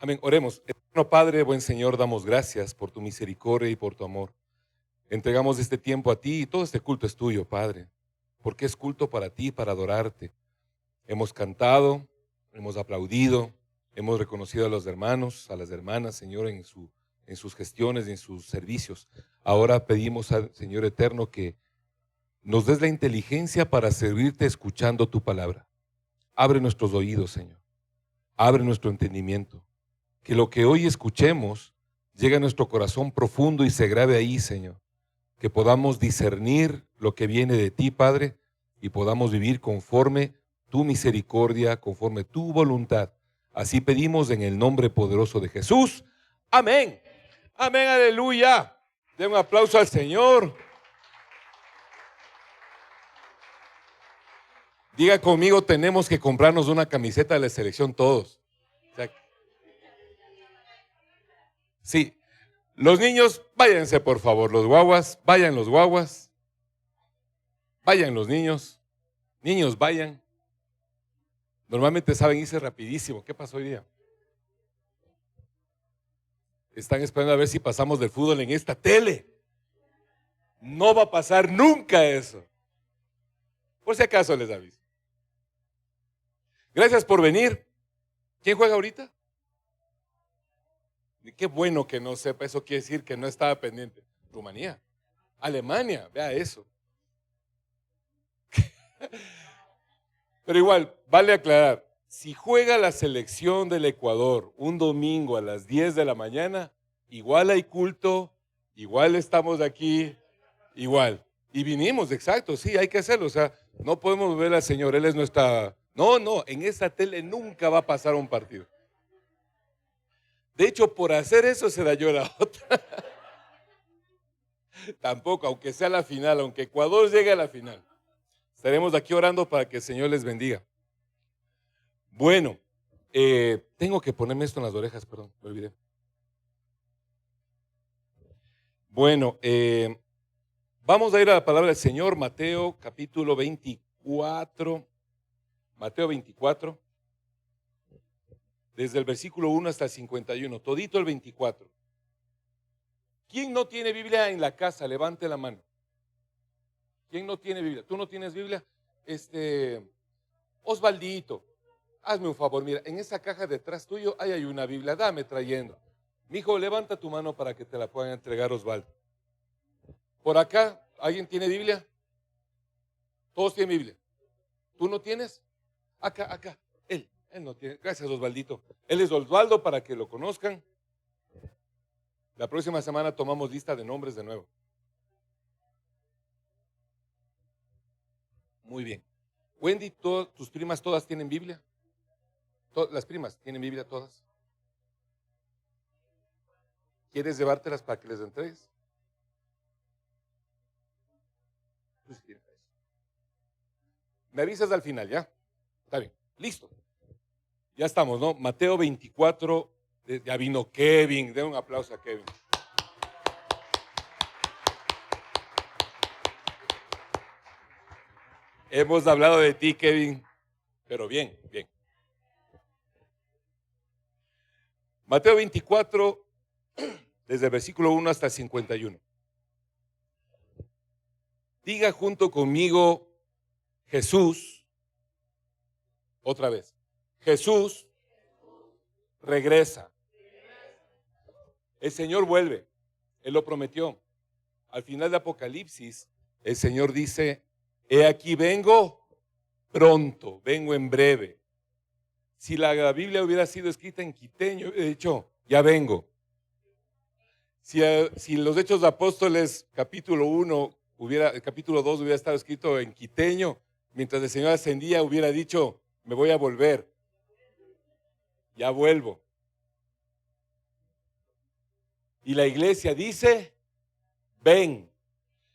Amén. Oremos. Eterno Padre, buen Señor, damos gracias por tu misericordia y por tu amor. Entregamos este tiempo a ti y todo este culto es tuyo, Padre, porque es culto para ti, para adorarte. Hemos cantado, hemos aplaudido, hemos reconocido a los hermanos, a las hermanas, Señor, en sus gestiones y en sus servicios. Ahora pedimos al Señor eterno que nos des la inteligencia para servirte escuchando tu palabra. Abre nuestros oídos, Señor. Abre nuestro entendimiento. Que lo que hoy escuchemos llegue a nuestro corazón profundo y se grabe ahí, Señor. Que podamos discernir lo que viene de ti, Padre, y podamos vivir conforme tu misericordia, conforme tu voluntad. Así pedimos en el nombre poderoso de Jesús. Amén. Amén, aleluya. Den un aplauso al Señor. Diga conmigo, tenemos que comprarnos una camiseta de la selección todos. O sea, sí. Los niños, váyanse por favor, los guaguas, vayan los guaguas, vayan los niños, niños vayan. Normalmente saben irse rapidísimo. ¿Qué pasó hoy día? Están esperando a ver si pasamos del fútbol en esta tele. No va a pasar nunca eso. Por si acaso les aviso. Gracias por venir. ¿Quién juega ahorita? Qué bueno que no sepa, eso quiere decir que no estaba pendiente. Rumanía, Alemania, vea eso. Pero igual, vale aclarar, si juega la selección del Ecuador un domingo a las 10 de la mañana, igual hay culto, igual estamos aquí, igual. Y vinimos, exacto, sí, hay que hacerlo. O sea, no podemos ver al Señor, Él es nuestra... No, en esta tele nunca va a pasar un partido. De hecho, por hacer eso se dañó la otra. Tampoco, aunque sea la final, aunque Ecuador llegue a la final. Estaremos aquí orando para que el Señor les bendiga. Bueno, tengo que ponerme esto en las orejas, perdón, me olvidé. Bueno, vamos a ir a la palabra del Señor, Mateo capítulo 24. Mateo 24, desde el versículo 1 hasta el 51, todito el 24. ¿Quién no tiene Biblia en la casa? Levante la mano. ¿Quién no tiene Biblia? ¿Tú no tienes Biblia? Osvaldito, hazme un favor, mira, en esa caja detrás tuyo ahí hay una Biblia, dame trayendo. Mijo, levanta tu mano para que te la puedan entregar, Osvaldo. Por acá, ¿alguien tiene Biblia? Todos tienen Biblia. ¿Tú no tienes? Acá, él no tiene. Gracias, Osvaldito. Él es Osvaldo para que lo conozcan. La próxima semana tomamos lista de nombres de nuevo. Muy bien. Wendy, ¿tus primas todas tienen Biblia? ¿Las primas tienen Biblia todas? ¿Quieres llevártelas para que les entregues? Me avisas al final, ¿ya? Está bien, listo. Ya estamos, ¿no? Mateo 24, ya vino Kevin, den un aplauso a Kevin. Hemos hablado de ti, Kevin, pero bien. Mateo 24, desde el versículo 1 hasta el 51. Diga junto conmigo, Jesús, otra vez, Jesús regresa. El Señor vuelve, Él lo prometió. Al final de Apocalipsis, el Señor dice, he aquí vengo pronto, vengo en breve. Si la Biblia hubiera sido escrita en quiteño, he dicho, ya vengo. Si los Hechos de Apóstoles, capítulo 1, capítulo 2 hubiera estado escrito en quiteño, mientras el Señor ascendía, hubiera dicho, me voy a volver. Ya vuelvo. Y la iglesia dice, ven.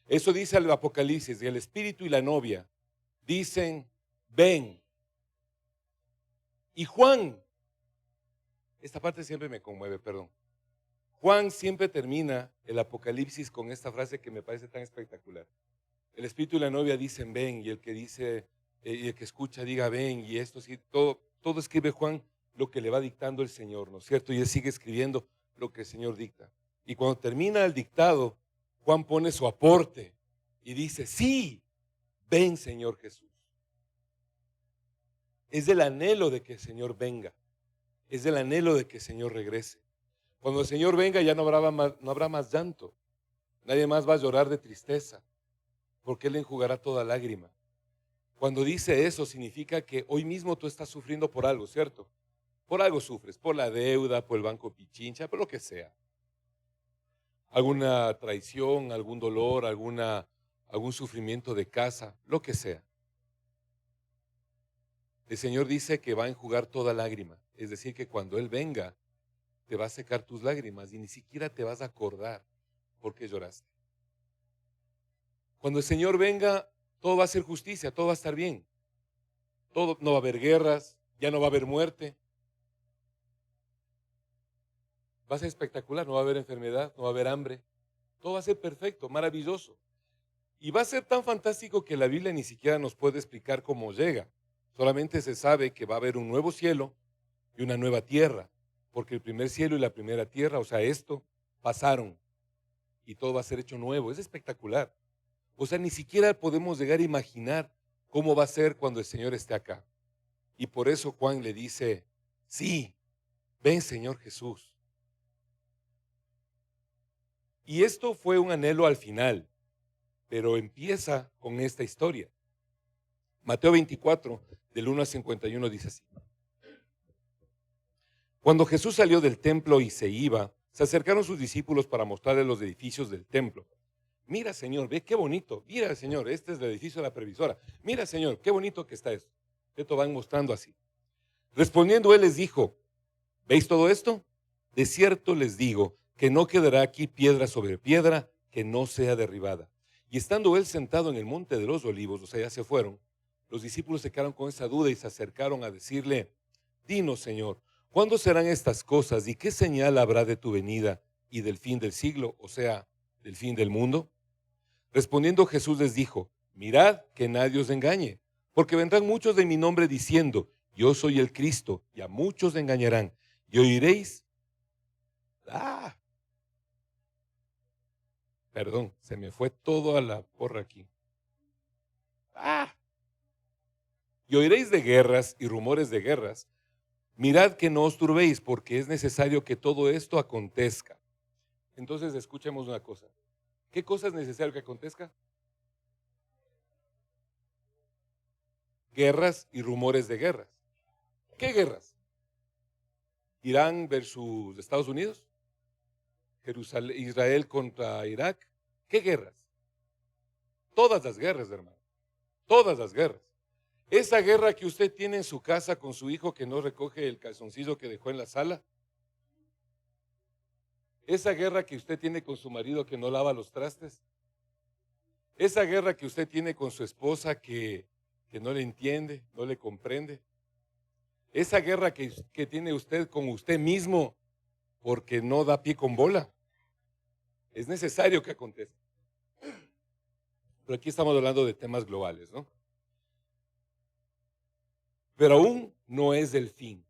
Eso dice el Apocalipsis, y el Espíritu y la novia dicen, ven. Y Juan, esta parte siempre me conmueve, perdón. Juan siempre termina el Apocalipsis con esta frase que me parece tan espectacular. El Espíritu y la novia dicen, ven, y el que dice, y el que escucha diga, ven, y esto sí, todo escribe Juan lo que le va dictando el Señor, ¿no es cierto? Y él sigue escribiendo lo que el Señor dicta. Y cuando termina el dictado, Juan pone su aporte y dice, sí, ven Señor Jesús. Es el anhelo de que el Señor venga. Es el anhelo de que el Señor regrese. Cuando el Señor venga ya no habrá más llanto. Nadie más va a llorar de tristeza, porque Él enjugará toda lágrima. Cuando dice eso, significa que hoy mismo tú estás sufriendo por algo, ¿cierto? Por algo sufres, por la deuda, por el banco pichincha, por lo que sea. Alguna traición, algún dolor, algún sufrimiento de casa, lo que sea. El Señor dice que va a enjugar toda lágrima, es decir, que cuando Él venga, te va a secar tus lágrimas y ni siquiera te vas a acordar por qué lloraste. Cuando el Señor venga, todo va a ser justicia, todo va a estar bien. Todo, no va a haber guerras, ya no va a haber muerte. Va a ser espectacular, no va a haber enfermedad, no va a haber hambre. Todo va a ser perfecto, maravilloso. Y va a ser tan fantástico que la Biblia ni siquiera nos puede explicar cómo llega. Solamente se sabe que va a haber un nuevo cielo y una nueva tierra, porque el primer cielo y la primera tierra, o sea, esto, pasaron y todo va a ser hecho nuevo. Es espectacular. O sea, ni siquiera podemos llegar a imaginar cómo va a ser cuando el Señor esté acá. Y por eso Juan le dice, sí, ven Señor Jesús. Y esto fue un anhelo al final, pero empieza con esta historia. Mateo 24, del 1 al 51 dice así. Cuando Jesús salió del templo y se iba, se acercaron sus discípulos para mostrarle los edificios del templo. Mira, Señor, ve qué bonito. Mira, Señor, este es el edificio de la previsora. Mira, Señor, qué bonito que está esto. Esto van mostrando así. Respondiendo él les dijo, ¿veis todo esto? De cierto les digo que no quedará aquí piedra sobre piedra que no sea derribada. Y estando él sentado en el monte de los olivos, o sea, ya se fueron, los discípulos se quedaron con esa duda y se acercaron a decirle, dinos, Señor, ¿cuándo serán estas cosas y qué señal habrá de tu venida y del fin del siglo, o sea, del fin del mundo? Respondiendo Jesús les dijo, mirad que nadie os engañe, porque vendrán muchos de mi nombre diciendo, yo soy el Cristo, y a muchos engañarán, y oiréis, perdón, se me fue todo a la porra aquí. Y oiréis de guerras y rumores de guerras, mirad que no os turbéis, porque es necesario que todo esto acontezca. Entonces escuchemos una cosa. ¿Qué cosa es necesario que acontezca? Guerras y rumores de guerras. ¿Qué guerras? ¿Irán versus Estados Unidos? ¿Israel contra Irak? ¿Qué guerras? Todas las guerras, hermano. Todas las guerras. Esa guerra que usted tiene en su casa con su hijo que no recoge el calzoncillo que dejó en la sala. Esa guerra que usted tiene con su marido que no lava los trastes. Esa guerra que usted tiene con su esposa que no le entiende, no le comprende. Esa guerra que tiene usted con usted mismo porque no da pie con bola. Es necesario que acontezca. Pero aquí estamos hablando de temas globales, ¿no? Pero aún no es el fin.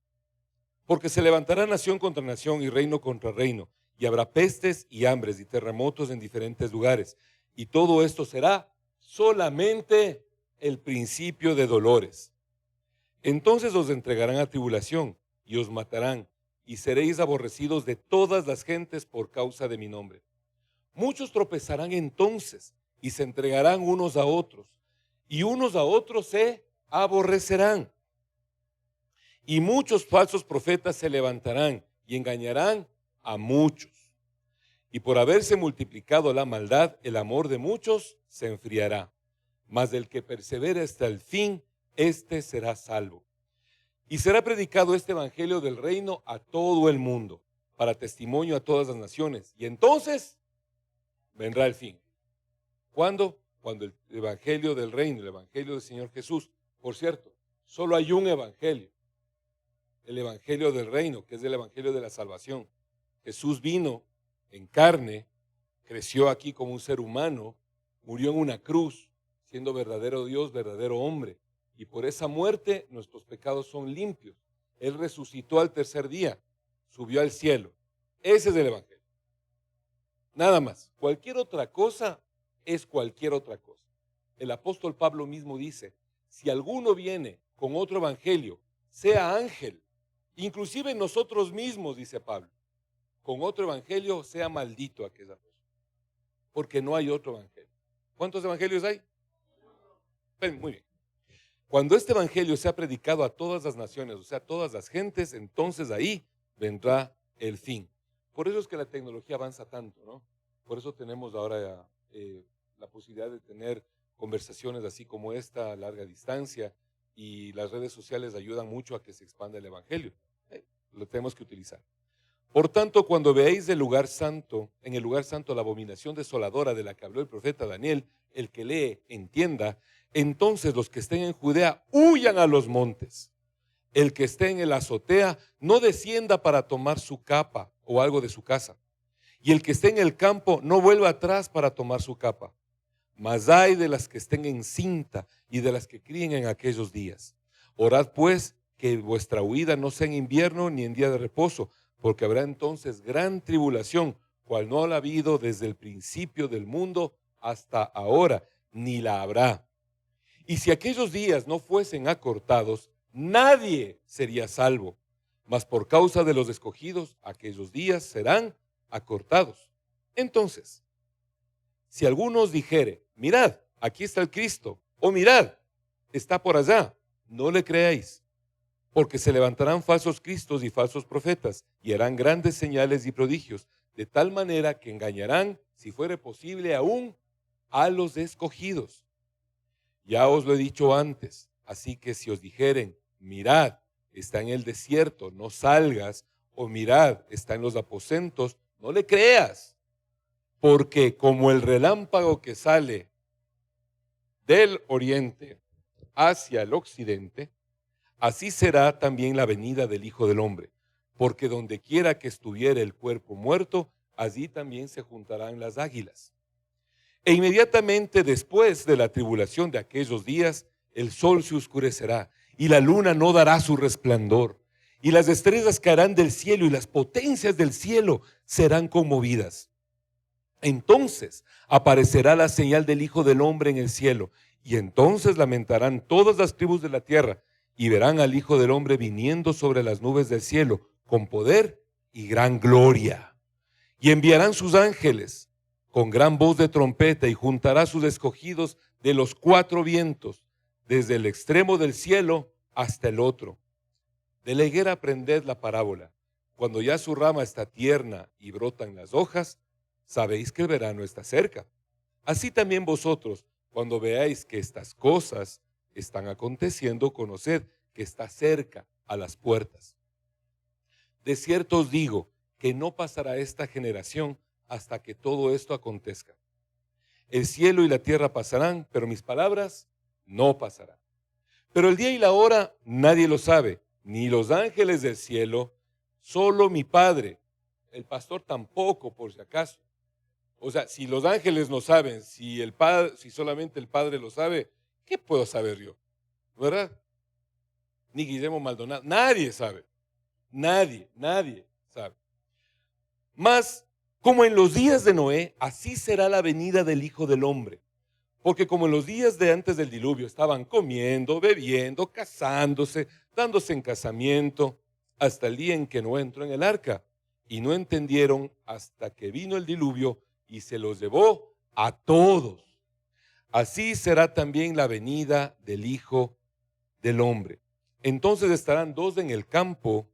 Porque se levantará nación contra nación y reino contra reino, y habrá pestes y hambres y terremotos en diferentes lugares. Y todo esto será solamente el principio de dolores. Entonces os entregarán a tribulación y os matarán, y seréis aborrecidos de todas las gentes por causa de mi nombre. Muchos tropezarán entonces y se entregarán unos a otros, y unos a otros se aborrecerán. Y muchos falsos profetas se levantarán y engañarán a muchos. Y por haberse multiplicado la maldad, el amor de muchos se enfriará. Mas del que persevere hasta el fin, éste será salvo. Y será predicado este evangelio del reino a todo el mundo, para testimonio a todas las naciones. Y entonces vendrá el fin. ¿Cuándo? Cuando el evangelio del reino, el evangelio del Señor Jesús. Por cierto, solo hay un evangelio. El evangelio del reino, que es el evangelio de la salvación. Jesús vino en carne, creció aquí como un ser humano, murió en una cruz, siendo verdadero Dios, verdadero hombre. Y por esa muerte nuestros pecados son limpios. Él resucitó al tercer día, subió al cielo. Ese es el evangelio. Nada más. Cualquier otra cosa es cualquier otra cosa. El apóstol Pablo mismo dice, si alguno viene con otro evangelio, sea ángel, inclusive nosotros mismos, dice Pablo, con otro evangelio sea maldito aquella persona, porque no hay otro evangelio. ¿Cuántos evangelios hay? Muy bien. Cuando este evangelio sea predicado a todas las naciones, o sea, a todas las gentes, entonces ahí vendrá el fin. Por eso es que la tecnología avanza tanto, ¿no? Por eso tenemos ahora la posibilidad de tener conversaciones así como esta a larga distancia, y las redes sociales ayudan mucho a que se expanda el evangelio. Lo tenemos que utilizar. Por tanto, cuando veáis en el lugar santo la abominación desoladora de la que habló el profeta Daniel, el que lee, entienda, entonces los que estén en Judea huyan a los montes. El que esté en la azotea no descienda para tomar su capa o algo de su casa. Y el que esté en el campo no vuelva atrás para tomar su capa. Mas ay de las que estén en cinta y de las que críen en aquellos días. Orad pues que vuestra huida no sea en invierno ni en día de reposo, porque habrá entonces gran tribulación, cual no la ha habido desde el principio del mundo hasta ahora, ni la habrá. Y si aquellos días no fuesen acortados, nadie sería salvo, mas por causa de los escogidos, aquellos días serán acortados. Entonces, si alguno os dijere, mirad, aquí está el Cristo, o mirad, está por allá, no le creáis, porque se levantarán falsos cristos y falsos profetas, y harán grandes señales y prodigios, de tal manera que engañarán, si fuere posible, aún a los escogidos. Ya os lo he dicho antes, así que si os dijeren, mirad, está en el desierto, no salgas, o mirad, está en los aposentos, no le creas, porque como el relámpago que sale del oriente hacia el occidente, así será también la venida del Hijo del Hombre, porque donde quiera que estuviera el cuerpo muerto, allí también se juntarán las águilas. E inmediatamente después de la tribulación de aquellos días, el sol se oscurecerá y la luna no dará su resplandor, y las estrellas caerán del cielo y las potencias del cielo serán conmovidas. Entonces aparecerá la señal del Hijo del Hombre en el cielo, y entonces lamentarán todas las tribus de la tierra, y verán al Hijo del Hombre viniendo sobre las nubes del cielo, con poder y gran gloria. Y enviarán sus ángeles con gran voz de trompeta, y juntará sus escogidos de los cuatro vientos, desde el extremo del cielo hasta el otro. De la higuera aprended la parábola. Cuando ya su rama está tierna y brotan las hojas, sabéis que el verano está cerca. Así también vosotros, cuando veáis que estas cosas están aconteciendo, conoced que está cerca a las puertas. De cierto os digo que no pasará esta generación hasta que todo esto acontezca. El cielo y la tierra pasarán, pero mis palabras no pasarán. Pero el día y la hora nadie lo sabe, ni los ángeles del cielo, solo mi Padre. El pastor tampoco, por si acaso. O sea, si los ángeles no saben, si solamente el Padre lo sabe, ¿qué puedo saber yo? ¿Verdad? Ni Guillermo Maldonado, nadie sabe. Nadie sabe. Mas, como en los días de Noé, así será la venida del Hijo del Hombre. Porque como en los días de antes del diluvio estaban comiendo, bebiendo, casándose, dándose en casamiento, hasta el día en que Noé entró en el arca, y no entendieron hasta que vino el diluvio y se los llevó a todos. Así será también la venida del Hijo del Hombre. Entonces estarán dos en el campo,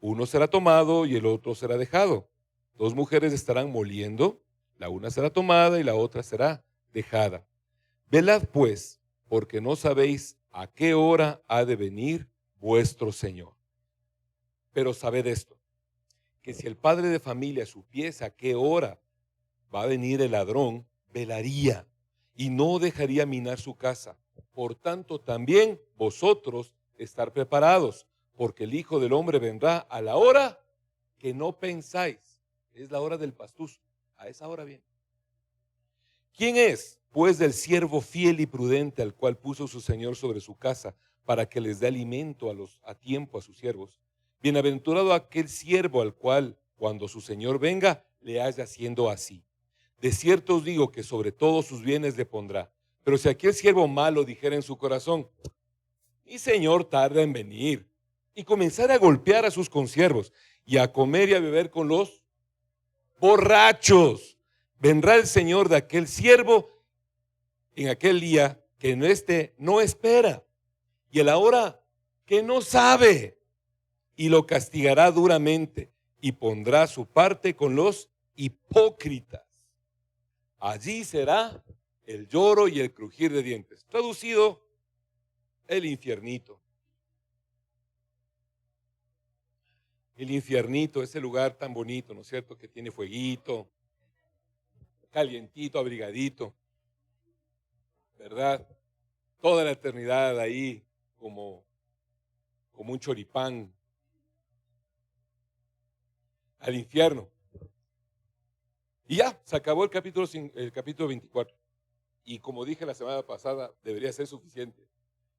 uno será tomado y el otro será dejado. Dos mujeres estarán moliendo, la una será tomada y la otra será dejada. Velad pues, porque no sabéis a qué hora ha de venir vuestro Señor. Pero sabed esto, que si el padre de familia supiese a qué hora va a venir el ladrón, velaría y no dejaría minar su casa. Por tanto, también vosotros estar preparados, porque el Hijo del Hombre vendrá a la hora que no pensáis. Es la hora del pastuso. A esa hora viene. ¿Quién es, pues, del siervo fiel y prudente al cual puso su Señor sobre su casa, para que les dé alimento a tiempo a sus siervos. Bienaventurado aquel siervo al cual, cuando su señor venga, le haya haciendo así. De cierto os digo que sobre todos sus bienes le pondrá. Pero si aquel siervo malo dijera en su corazón: mi señor tarda en venir, y comenzara a golpear a sus consiervos, y a comer y a beber con los borrachos, vendrá el señor de aquel siervo en aquel día que no espera, y a la hora que no sabe, y lo castigará duramente, y pondrá su parte con los hipócritas. Allí será el lloro y el crujir de dientes. Traducido, el infiernito. El infiernito, ese lugar tan bonito, ¿no es cierto? Que tiene fueguito, calientito, abrigadito, ¿verdad? Toda la eternidad ahí como un choripán. Al infierno. Y ya, se acabó el capítulo 24. Y como dije la semana pasada, debería ser suficiente.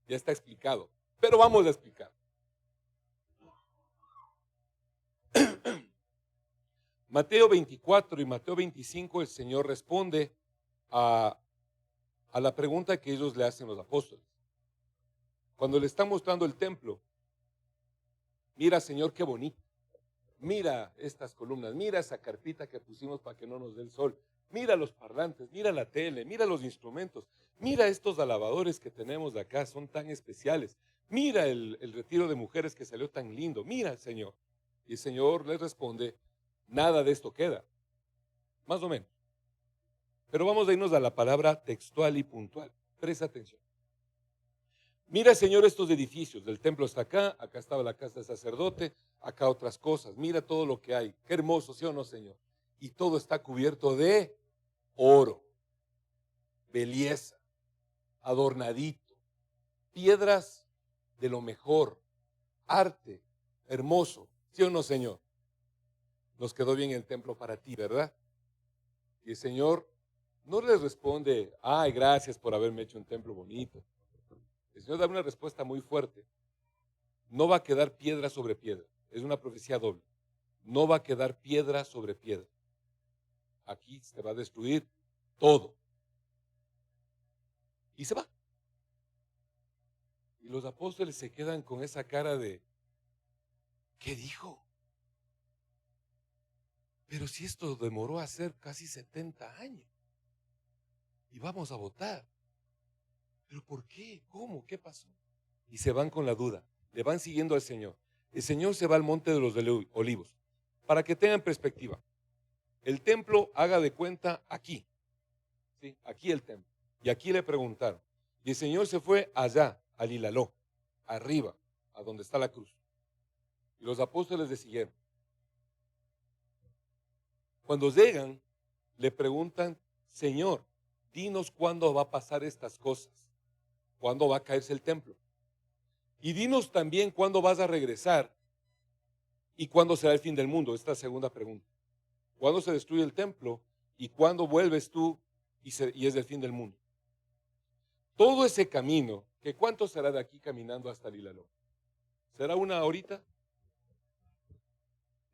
Ya está explicado. Pero vamos a explicar. Mateo 24 y Mateo 25, el Señor responde a la pregunta que ellos le hacen los apóstoles. Cuando le están mostrando el templo, mira, Señor, qué bonito. Mira estas columnas, mira esa carpita que pusimos para que no nos dé el sol. Mira los parlantes, mira la tele, mira los instrumentos. Mira estos alabadores que tenemos de acá, son tan especiales. Mira el retiro de mujeres que salió tan lindo. Mira, Señor. Y el Señor les responde: nada de esto queda. Más o menos. Pero vamos a irnos a la palabra textual y puntual. Presta atención. Mira, Señor, estos edificios. El templo está acá, acá estaba la casa del sacerdote, acá otras cosas. Mira todo lo que hay. Qué hermoso, ¿sí o no, Señor? Y todo está cubierto de oro, belleza, adornadito, piedras de lo mejor, arte, hermoso. ¿Sí o no, Señor? Nos quedó bien el templo para ti, ¿verdad? Y el Señor no les responde: ay, gracias por haberme hecho un templo bonito. El Señor da una respuesta muy fuerte. No va a quedar piedra sobre piedra. Es una profecía doble. No va a quedar piedra sobre piedra. Aquí se va a destruir todo. Y se va. Y los apóstoles se quedan con esa cara de: ¿qué dijo? Pero si esto demoró a ser casi 70 años. Y vamos a votar. ¿Pero por qué? ¿Cómo? ¿Qué pasó? Y se van con la duda. Le van siguiendo al Señor. El Señor se va al monte de los olivos. Para que tengan perspectiva. El templo, haga de cuenta, aquí. ¿Sí? Aquí el templo. Y aquí le preguntaron. Y el Señor se fue allá, al Hilaló, arriba, a donde está la cruz. Y los apóstoles le siguieron. Cuando llegan, le preguntan: Señor, dinos cuándo va a pasar estas cosas. ¿Cuándo va a caerse el templo? Y dinos también cuándo vas a regresar y cuándo será el fin del mundo. Esta es la segunda pregunta. ¿Cuándo se destruye el templo y cuándo vuelves tú y es el fin del mundo? Todo ese camino, ¿que cuánto será de aquí caminando hasta el Hilaló? ¿Será una horita?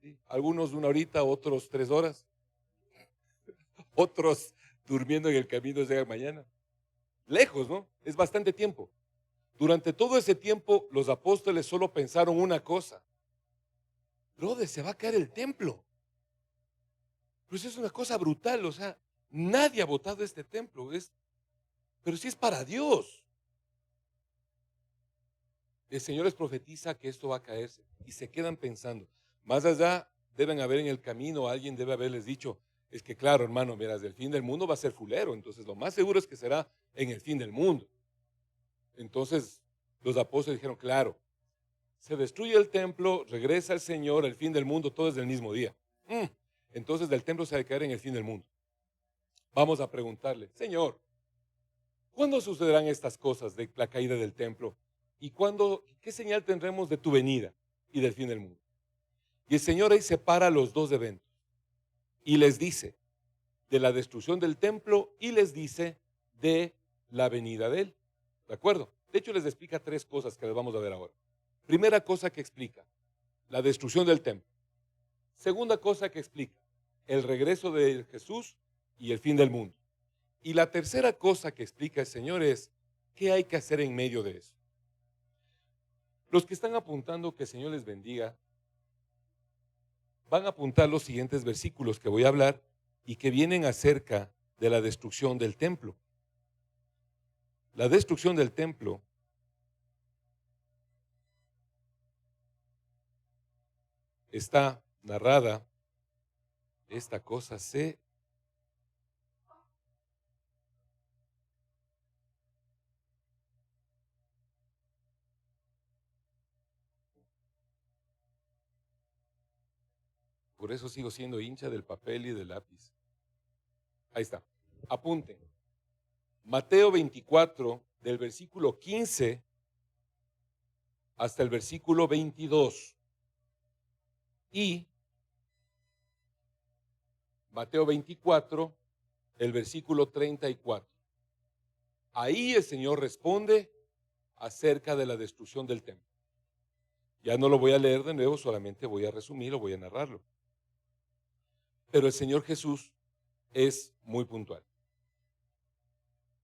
¿Sí? Algunos una horita, otros 3 horas. Otros durmiendo en el camino llegan mañana. Lejos, ¿no? Es bastante tiempo. Durante todo ese tiempo los apóstoles solo pensaron una cosa: brother, se va a caer el templo. Pues es una cosa brutal, o sea, nadie ha votado este templo, pero si es para Dios. El Señor les profetiza que esto va a caerse y se quedan pensando. Más allá deben haber en el camino, alguien debe haberles dicho: es que claro, hermano, miras, el fin del mundo va a ser fulero, entonces lo más seguro es que será en el fin del mundo. Entonces los apóstoles dijeron: claro, se destruye el templo, regresa el Señor, el fin del mundo, todo es del mismo día. Entonces del templo se ha de caer en el fin del mundo. Vamos a preguntarle: Señor, ¿cuándo sucederán estas cosas de la caída del templo? ¿Y qué señal tendremos de tu venida y del fin del mundo? Y el Señor ahí separa los dos eventos y les dice de la destrucción del templo y les dice de la venida de Él. ¿De acuerdo? De hecho, les explica tres cosas que les vamos a ver ahora. Primera cosa que explica, la destrucción del templo. Segunda cosa que explica, el regreso de Jesús y el fin del mundo. Y la tercera cosa que explica el Señor es, ¿qué hay que hacer en medio de eso? Los que están apuntando, que el Señor les bendiga, van a apuntar los siguientes versículos que voy a hablar y que vienen acerca de la destrucción del templo. La destrucción del templo está narrada. Esta cosa se... Por eso sigo siendo hincha del papel y del lápiz. Ahí está. Apunten. Mateo 24, del versículo 15 hasta el versículo 22. Y Mateo 24, el versículo 34. Ahí el Señor responde acerca de la destrucción del templo. Ya no lo voy a leer de nuevo, solamente voy a resumir o voy a narrarlo. Pero el Señor Jesús es muy puntual.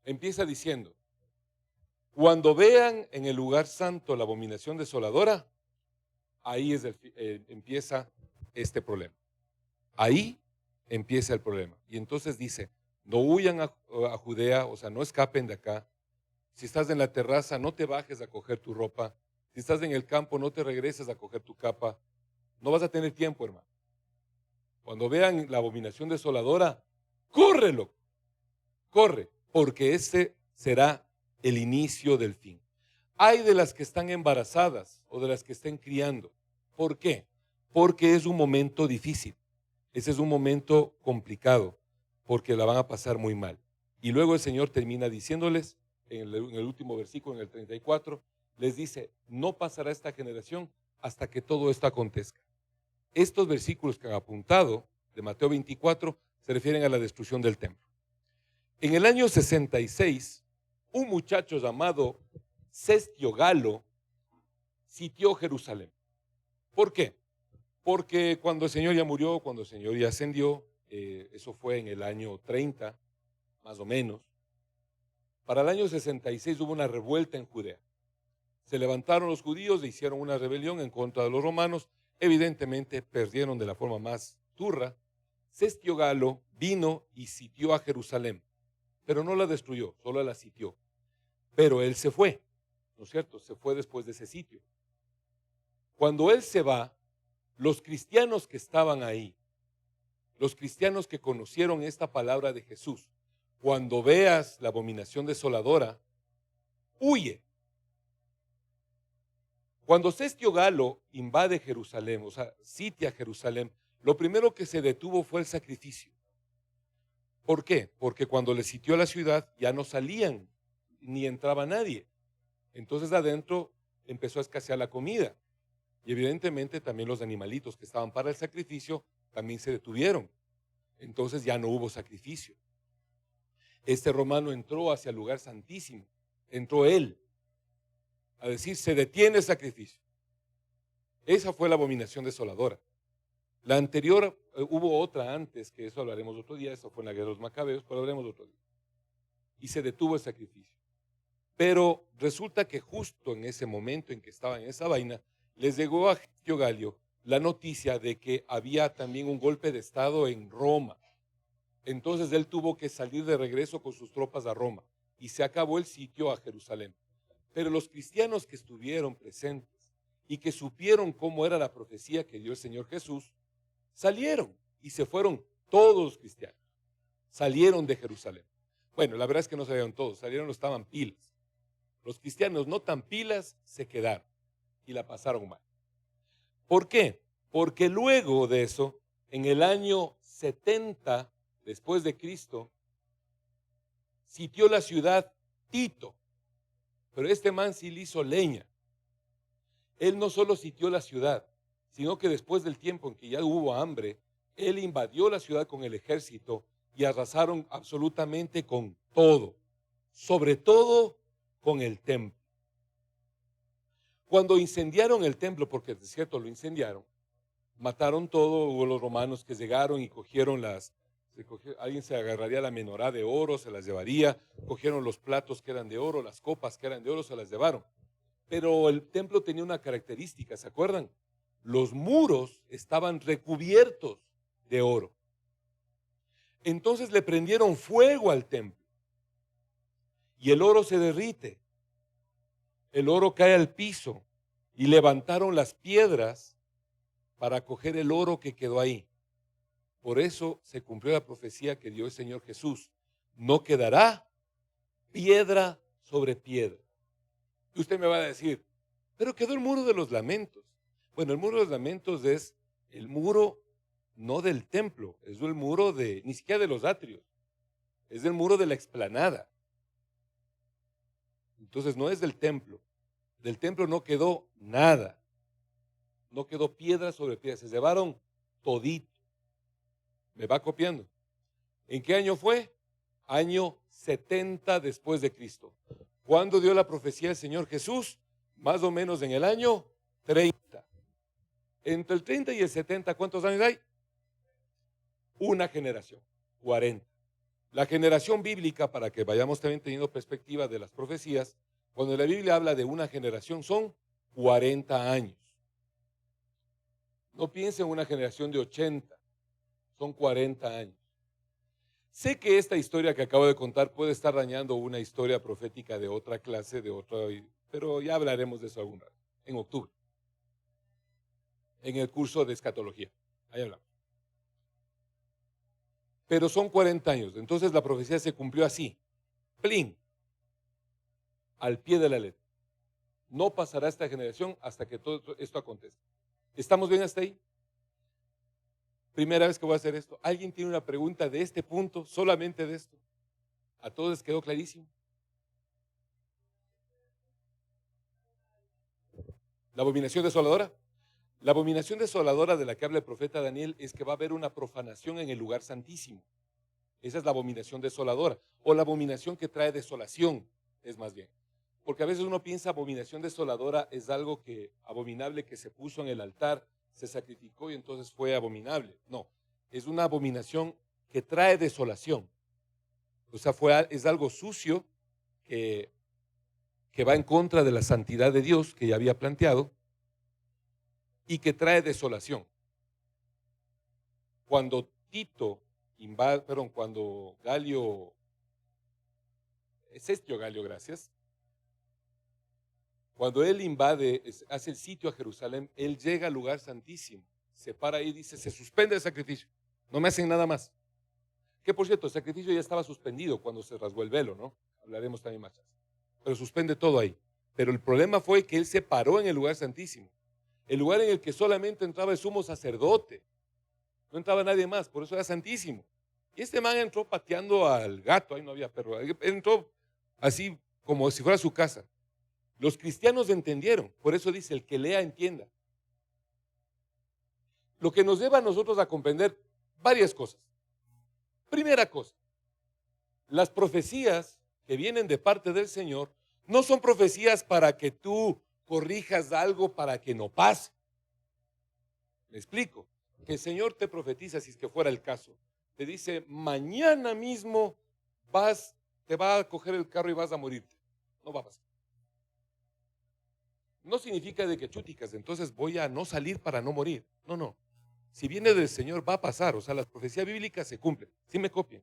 Empieza diciendo, cuando vean en el lugar santo la abominación desoladora, ahí empieza este problema. Ahí empieza el problema. Y entonces dice, no huyan a Judea, o sea, no escapen de acá. Si estás en la terraza, no te bajes a coger tu ropa. Si estás en el campo, no te regreses a coger tu capa. No vas a tener tiempo, hermano. Cuando vean la abominación desoladora, córrelo, corre, porque ese será el inicio del fin. Hay de las que están embarazadas o de las que estén criando. ¿Por qué? Porque es un momento difícil. Ese es un momento complicado, porque la van a pasar muy mal. Y luego el Señor termina diciéndoles, en el último versículo, en el 34, les dice, no pasará esta generación hasta que todo esto acontezca. Estos versículos que han apuntado de Mateo 24 se refieren a la destrucción del templo. En el año 66, un muchacho llamado Cestio Galo sitió Jerusalén. ¿Por qué? Porque cuando el Señor ya murió, cuando el Señor ya ascendió, eso fue en el año 30, más o menos, para el año 66 hubo una revuelta en Judea. Se levantaron los judíos e hicieron una rebelión en contra de los romanos. Evidentemente perdieron de la forma más turra. Cestio Galo vino y sitió a Jerusalén, pero no la destruyó, solo la sitió. Pero él se fue, ¿no es cierto? Se fue después de ese sitio. Cuando él se va, los cristianos que estaban ahí, los cristianos que conocieron esta palabra de Jesús, cuando veas la abominación desoladora, huye. Cuando Cestio Galo invade Jerusalén, o sea, sitia Jerusalén, lo primero que se detuvo fue el sacrificio. ¿Por qué? Porque cuando le sitió la ciudad ya no salían ni entraba nadie. Entonces adentro empezó a escasear la comida. Y evidentemente también los animalitos que estaban para el sacrificio también se detuvieron. Entonces ya no hubo sacrificio. Este romano entró hacia el lugar santísimo. Entró él a decir, se detiene el sacrificio. Esa fue la abominación desoladora. La anterior, hubo otra antes, que eso hablaremos otro día, eso fue en la guerra de los Macabeos, pero hablaremos otro día. Y se detuvo el sacrificio. Pero resulta que justo en ese momento en que estaban en esa vaina, les llegó a Cestio Galo la noticia de que había también un golpe de estado en Roma. Entonces él tuvo que salir de regreso con sus tropas a Roma y se acabó el sitio a Jerusalén. Pero los cristianos que estuvieron presentes y que supieron cómo era la profecía que dio el Señor Jesús, salieron y se fueron todos los cristianos. Salieron de Jerusalén. Bueno, la verdad es que no salieron todos, salieron los que estaban pilas. Los cristianos no tan pilas se quedaron y la pasaron mal. ¿Por qué? Porque luego de eso, en el año 70 después de Cristo, sitió la ciudad Tito, pero este man sí le hizo leña. Él no solo sitió la ciudad, sino que después del tiempo en que ya hubo hambre, él invadió la ciudad con el ejército y arrasaron absolutamente con todo, sobre todo con el templo. Cuando incendiaron el templo, porque es cierto, lo incendiaron, mataron todo, hubo los romanos que llegaron y cogieron alguien se agarraría la menorá de oro, se las llevaría, cogieron los platos que eran de oro, las copas que eran de oro, se las llevaron. Pero el templo tenía una característica, ¿se acuerdan? Los muros estaban recubiertos de oro. Entonces le prendieron fuego al templo y el oro se derrite. El oro cae al piso y levantaron las piedras para coger el oro que quedó ahí. Por eso se cumplió la profecía que dio el Señor Jesús. No quedará piedra sobre piedra. Y usted me va a decir, pero quedó el muro de los lamentos. Bueno, el muro de los lamentos es el muro no del templo, es el muro ni siquiera de los atrios, es el muro de la explanada. Entonces no es del templo no quedó nada, no quedó piedra sobre piedra, se llevaron todito. ¿Me va copiando? ¿En qué año fue? Año 70 después de Cristo. ¿Cuándo dio la profecía el Señor Jesús? Más o menos en el año 30. Entre el 30 y el 70, ¿cuántos años hay? Una generación, 40. La generación bíblica, para que vayamos también teniendo perspectiva de las profecías, cuando la Biblia habla de una generación son 40 años. No piensen en una generación de 80, son 40 años. Sé que esta historia que acabo de contar puede estar dañando una historia profética de otra clase, pero ya hablaremos de eso algún rato, en octubre, en el curso de escatología. Ahí hablamos. Pero son 40 años, entonces la profecía se cumplió así, plin, al pie de la letra. No pasará esta generación hasta que todo esto acontezca. ¿Estamos bien hasta ahí? Primera vez que voy a hacer esto. ¿Alguien tiene una pregunta de este punto, solamente de esto? ¿A todos les quedó clarísimo? ¿La abominación desoladora? La abominación desoladora de la que habla el profeta Daniel es que va a haber una profanación en el lugar santísimo. Esa es la abominación desoladora, o la abominación que trae desolación, es más bien. Porque a veces uno piensa abominación desoladora es algo abominable que se puso en el altar, se sacrificó y entonces fue abominable. No, es una abominación que trae desolación. O sea, es algo sucio que va en contra de la santidad de Dios que ya había planteado y que trae desolación. Cuando cuando Cestio Galio, gracias, cuando él hace el sitio a Jerusalén, él llega al lugar santísimo, se para ahí y dice, se suspende el sacrificio, no me hacen nada más. Que por cierto, el sacrificio ya estaba suspendido cuando se rasgó el velo, ¿no? Hablaremos también más. Pero suspende todo ahí. Pero el problema fue que él se paró en el lugar santísimo, el lugar en el que solamente entraba el sumo sacerdote, no entraba nadie más, por eso era santísimo. Y este man entró pateando al gato, ahí no había perro, entró así como si fuera su casa. Los cristianos entendieron, por eso dice, el que lea entienda. Lo que nos lleva a nosotros a comprender varias cosas. Primera cosa, las profecías que vienen de parte del Señor no son profecías para que tú corrijas algo para que no pase. ¿Me explico? Que el Señor te profetiza, si es que fuera el caso, te dice, mañana mismo te va a coger el carro y vas a morirte. No va a pasar. No significa de que chúticas, entonces voy a no salir para no morir. No, no. Si viene del Señor va a pasar, o sea, las profecías bíblicas se cumplen. Sí me copien.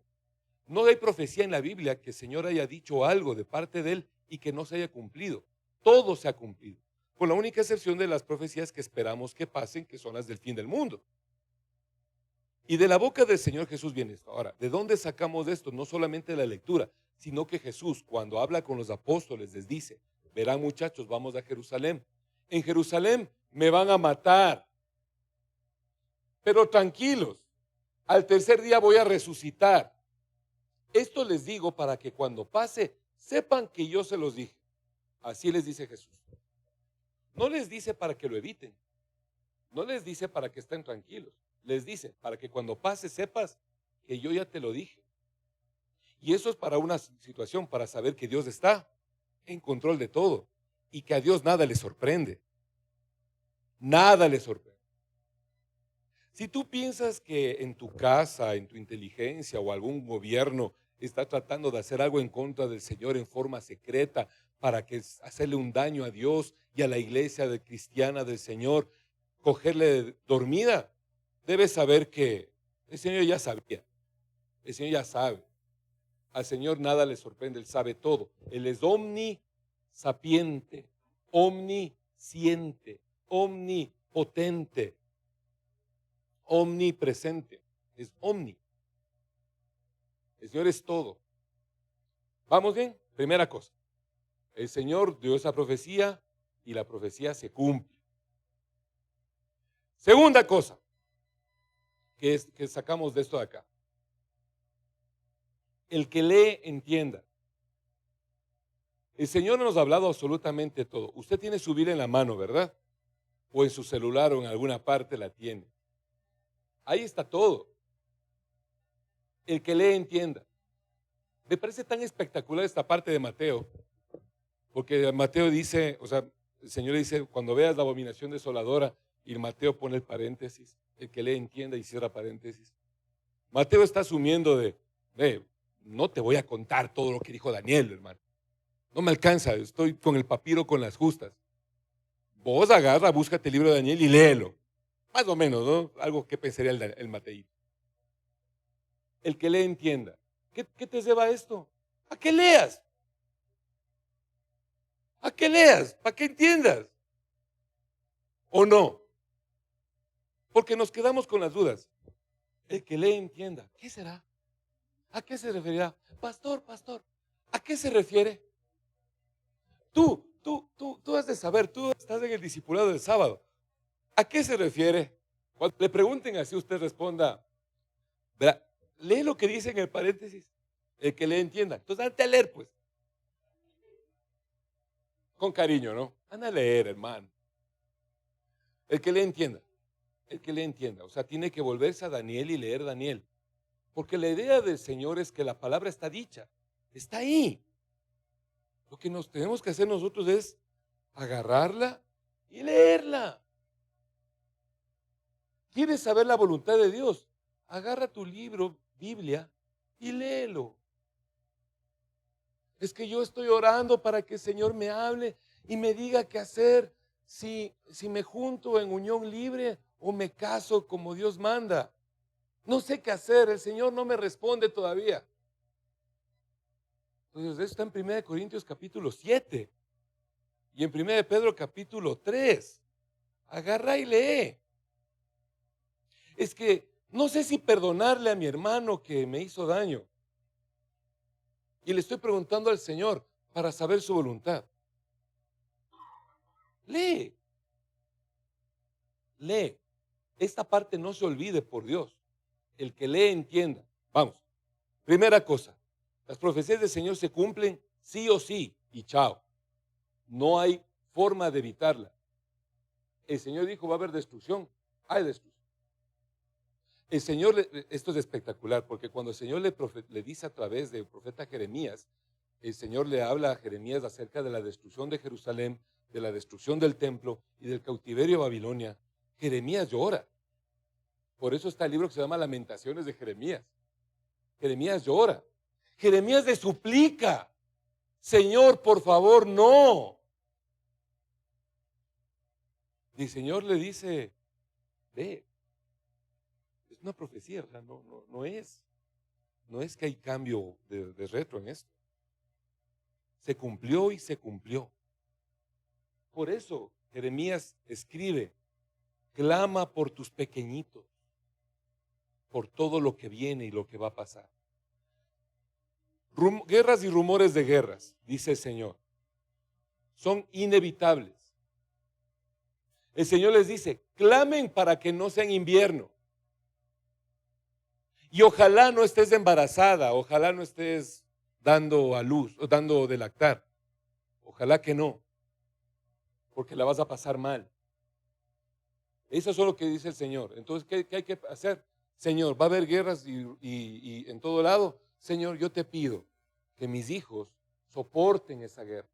No hay profecía en la Biblia que el Señor haya dicho algo de parte de Él y que no se haya cumplido. Todo se ha cumplido, con la única excepción de las profecías que esperamos que pasen, que son las del fin del mundo. Y de la boca del Señor Jesús viene esto. Ahora, ¿de dónde sacamos esto? No solamente la lectura, sino que Jesús, cuando habla con los apóstoles, les dice, verán muchachos, vamos a Jerusalén. En Jerusalén me van a matar, pero tranquilos, al tercer día voy a resucitar. Esto les digo para que cuando pase, sepan que yo se los dije. Así les dice Jesús. No les dice para que lo eviten, no les dice para que estén tranquilos. Les dice, para que cuando pase sepas que yo ya te lo dije. Y eso es para una situación, para saber que Dios está en control de todo y que a Dios nada le sorprende. Nada le sorprende. Si tú piensas que en tu casa, en tu inteligencia o algún gobierno está tratando de hacer algo en contra del Señor en forma secreta para hacerle un daño a Dios y a la iglesia cristiana del Señor, cogerle dormida, debes saber que el Señor ya sabía, el Señor ya sabe. Al Señor nada le sorprende, Él sabe todo. Él es omnisapiente, omnisciente, omnipotente, omnipresente. Es omni. El Señor es todo. ¿Vamos bien? Primera cosa. El Señor dio esa profecía y la profecía se cumple. Segunda cosa que sacamos de esto de acá. El que lee, entienda. El Señor nos ha hablado absolutamente todo. Usted tiene su Biblia en la mano, ¿verdad? O en su celular o en alguna parte la tiene. Ahí está todo. El que lee, entienda. Me parece tan espectacular esta parte de Mateo, porque Mateo dice, o sea, el Señor dice, cuando veas la abominación desoladora, y Mateo pone el paréntesis, el que lee, entienda y cierra paréntesis. Mateo está asumiendo no te voy a contar todo lo que dijo Daniel, hermano. No me alcanza, estoy con el papiro con las justas. Vos agarra, búscate el libro de Daniel y léelo. Más o menos, ¿no? Algo que pensaría el Mateíto. El que lee entienda. ¿Qué te lleva a esto? ¿A qué leas? ¿A qué leas? ¿Para qué entiendas? ¿O no? Porque nos quedamos con las dudas. El que lee entienda. ¿Qué será? ¿A qué se referirá? Pastor, ¿a qué se refiere? Tú has de saber, tú estás en el discipulado del sábado. ¿A qué se refiere? Cuando le pregunten así, usted responda, ¿verdad? Lee lo que dice en el paréntesis, el que le entienda. Entonces, ande a leer, pues. Con cariño, ¿no? Anda a leer, hermano. El que le entienda. El que le entienda. O sea, tiene que volverse a Daniel y leer Daniel. Porque la idea del Señor es que la palabra está dicha. Está ahí. Lo que nos tenemos que hacer nosotros es agarrarla y leerla. ¿Quieres saber la voluntad de Dios? Agarra tu libro, Biblia, y léelo. Es que yo estoy orando para que el Señor me hable y me diga qué hacer, si me junto en unión libre o me caso como Dios manda. No sé qué hacer, el Señor no me responde todavía. Entonces, eso está en 1 Corintios capítulo 7 y en 1 Pedro capítulo 3. Agarra y lee. Es que no sé si perdonarle a mi hermano que me hizo daño. Y le estoy preguntando al Señor para saber su voluntad. Lee. Lee. Esta parte no se olvide, por Dios. El que lee entienda. Vamos. Primera cosa. Las profecías del Señor se cumplen sí o sí y chao. No hay forma de evitarla. El Señor dijo va a haber destrucción. Hay destrucción. El Señor, esto es espectacular, porque cuando el Señor le dice a través del profeta Jeremías, el Señor le habla a Jeremías acerca de la destrucción de Jerusalén, de la destrucción del templo y del cautiverio a Babilonia. Jeremías llora. Por eso está el libro que se llama Lamentaciones de Jeremías. Jeremías llora. Jeremías le suplica, Señor, por favor, no. Y el Señor le dice, ve. Es una profecía, ¿verdad? No es que hay cambio de retro en esto. Se cumplió y se cumplió. Por eso Jeremías escribe, clama por tus pequeñitos, por todo lo que viene y lo que va a pasar. Guerras y rumores de guerras, dice el Señor, son inevitables. El Señor les dice, clamen para que no sea en invierno. Y ojalá no estés embarazada, ojalá no estés dando a luz o dando de lactar. Ojalá que no, porque la vas a pasar mal. Eso es lo que dice el Señor. Entonces, ¿qué hay que hacer? Señor, va a haber guerras y en todo lado. Señor, yo te pido que mis hijos soporten esa guerra.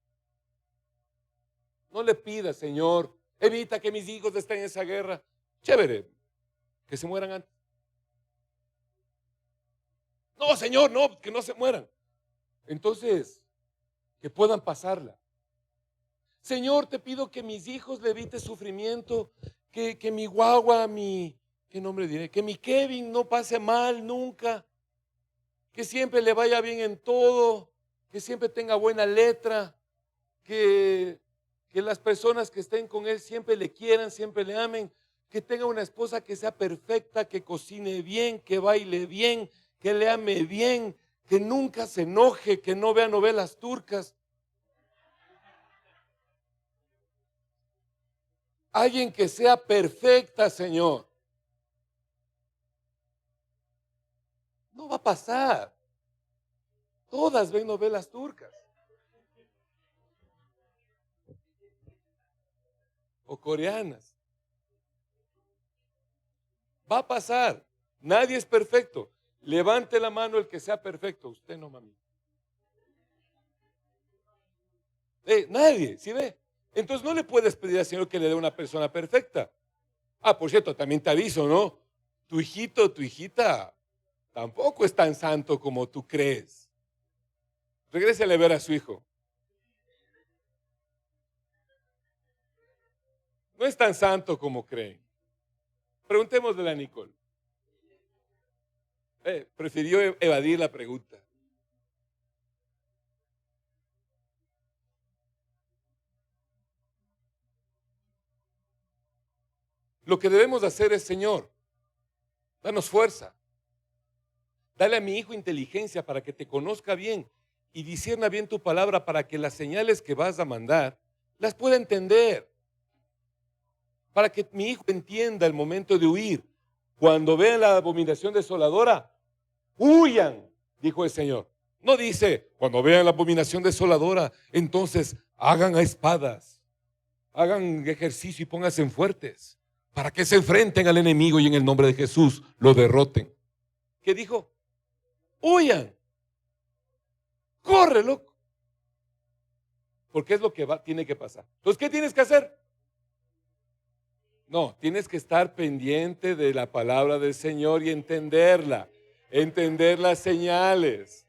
No le pidas, Señor, evita que mis hijos estén en esa guerra. Chévere, que se mueran antes. No, Señor, no, que no se mueran. Entonces, que puedan pasarla. Señor, te pido que mis hijos le evite sufrimiento, que mi guagua, ¿qué nombre diré? Que mi Kevin no pase mal nunca, que siempre le vaya bien en todo, que siempre tenga buena letra, que, que las personas que estén con él siempre le quieran, siempre le amen, que tenga una esposa que sea perfecta, que cocine bien, que baile bien, que le ame bien, que nunca se enoje, que no vea novelas turcas. Alguien que sea perfecta, Señor. No va a pasar. Todas ven novelas turcas o coreanas. Va a pasar. Nadie es perfecto. Levante la mano el que sea perfecto. Usted no, mami. Nadie, ¿sí ve? Entonces no le puedes pedir al Señor que le dé una persona perfecta. Ah, por cierto, también te aviso, ¿no? Tu hijito, tu hijita, tampoco es tan santo como tú crees. Regrésale a ver a su hijo. No es tan santo como creen. Preguntémosle a Nicole. Prefirió evadir la pregunta. Lo que debemos hacer es, Señor, danos fuerza. Dale a mi hijo inteligencia para que te conozca bien y discierna bien tu palabra para que las señales que vas a mandar las pueda entender. Para que mi hijo entienda el momento de huir. Cuando vean la abominación desoladora, huyan, dijo el Señor. No dice, cuando vean la abominación desoladora, entonces hagan a espadas, hagan ejercicio y pónganse fuertes, para que se enfrenten al enemigo y en el nombre de Jesús lo derroten. ¿Qué dijo? Huyan, corre, loco. Porque es lo que tiene que pasar. Entonces, ¿qué tienes que hacer? No, tienes que estar pendiente de la palabra del Señor y entenderla, entender las señales,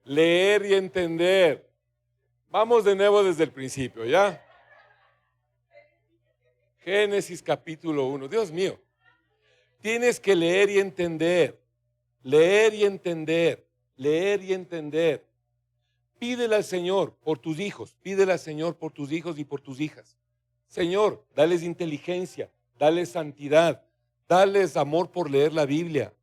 leer y entender. Vamos de nuevo desde el principio, ¿ya? Génesis capítulo 1. Dios mío, tienes que leer y entender, leer y entender, leer y entender. Pídele al Señor por tus hijos, pídele al Señor por tus hijos y por tus hijas. Señor, dales inteligencia, dales santidad, dales amor por leer la Biblia.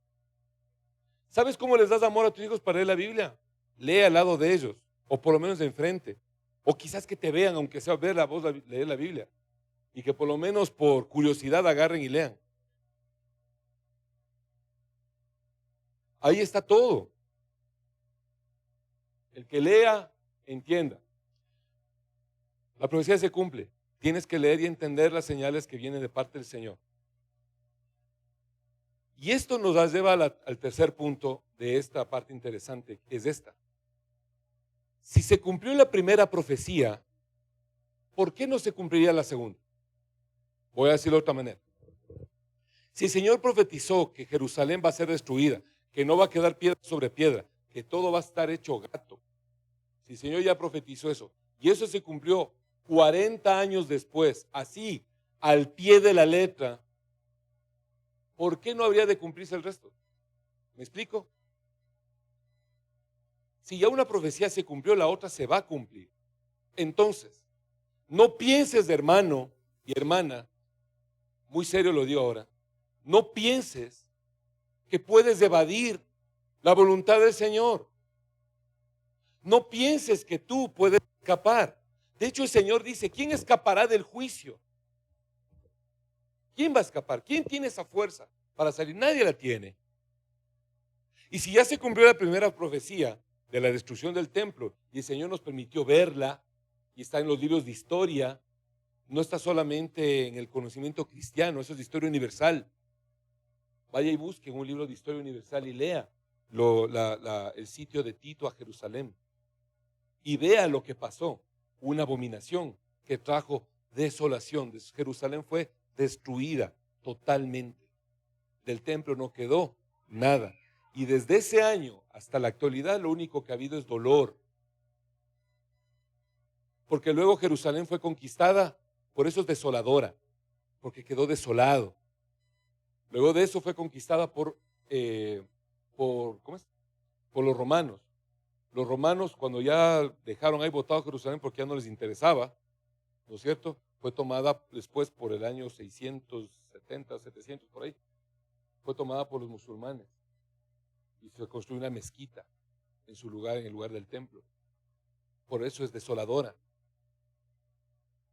¿Sabes cómo les das amor a tus hijos para leer la Biblia? Lee al lado de ellos, o por lo menos de enfrente, o quizás que te vean, aunque sea ver la voz, leer la Biblia, y que por lo menos por curiosidad agarren y lean. Ahí está todo. El que lea, entienda. La profecía se cumple. Tienes que leer y entender las señales que vienen de parte del Señor. Y esto nos lleva al tercer punto de esta parte interesante, que es esta. Si se cumplió la primera profecía, ¿por qué no se cumpliría la segunda? Voy a decirlo de otra manera. Si el Señor profetizó que Jerusalén va a ser destruida, que no va a quedar piedra sobre piedra, que todo va a estar hecho gato, si el Señor ya profetizó eso, y eso se cumplió 40 años después, así, al pie de la letra, ¿por qué no habría de cumplirse el resto? ¿Me explico? Si ya una profecía se cumplió, la otra se va a cumplir. Entonces, no pienses, hermano y hermana, muy serio lo digo ahora, no pienses que puedes evadir la voluntad del Señor. No pienses que tú puedes escapar. De hecho, el Señor dice, ¿quién escapará del juicio? ¿Quién va a escapar? ¿Quién tiene esa fuerza para salir? Nadie la tiene. Y si ya se cumplió la primera profecía de la destrucción del templo y el Señor nos permitió verla y está en los libros de historia, no está solamente en el conocimiento cristiano, eso es de historia universal. Vaya y busque un libro de historia universal y lea el sitio de Tito a Jerusalén y vea lo que pasó, una abominación. que trajo desolación. Jerusalén fue destruida totalmente. Del templo no quedó nada. Y desde ese año hasta la actualidad lo único que ha habido es dolor. Porque luego Jerusalén fue conquistada, por eso es desoladora, porque quedó desolado. Luego de eso fue conquistada ¿cómo es? Por los romanos. Los romanos, cuando ya dejaron ahí botado Jerusalén porque ya no les interesaba, ¿no es cierto? Fue tomada después por el año 670, 700, por ahí. Fue tomada por los musulmanes y se construyó una mezquita en su lugar, en el lugar del templo. Por eso es desoladora.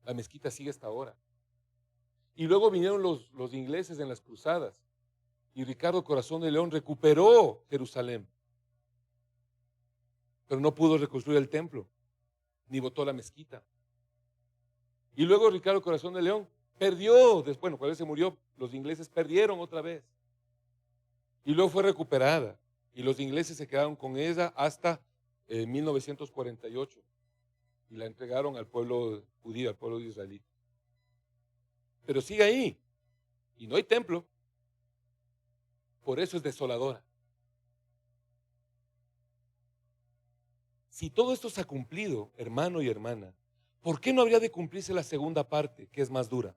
La mezquita sigue hasta ahora. Y luego vinieron los ingleses en las cruzadas y Ricardo Corazón de León recuperó Jerusalén, pero no pudo reconstruir el templo, ni botó la mezquita. Y luego Ricardo Corazón de León perdió, bueno, cuando él se murió, los ingleses perdieron otra vez. Y luego fue recuperada. Y los ingleses se quedaron con ella hasta 1948. Y la entregaron al pueblo judío, al pueblo israelí. Pero sigue ahí. Y no hay templo. Por eso es desoladora. Si todo esto se ha cumplido, hermano y hermana, ¿por qué no habría de cumplirse la segunda parte, que es más dura?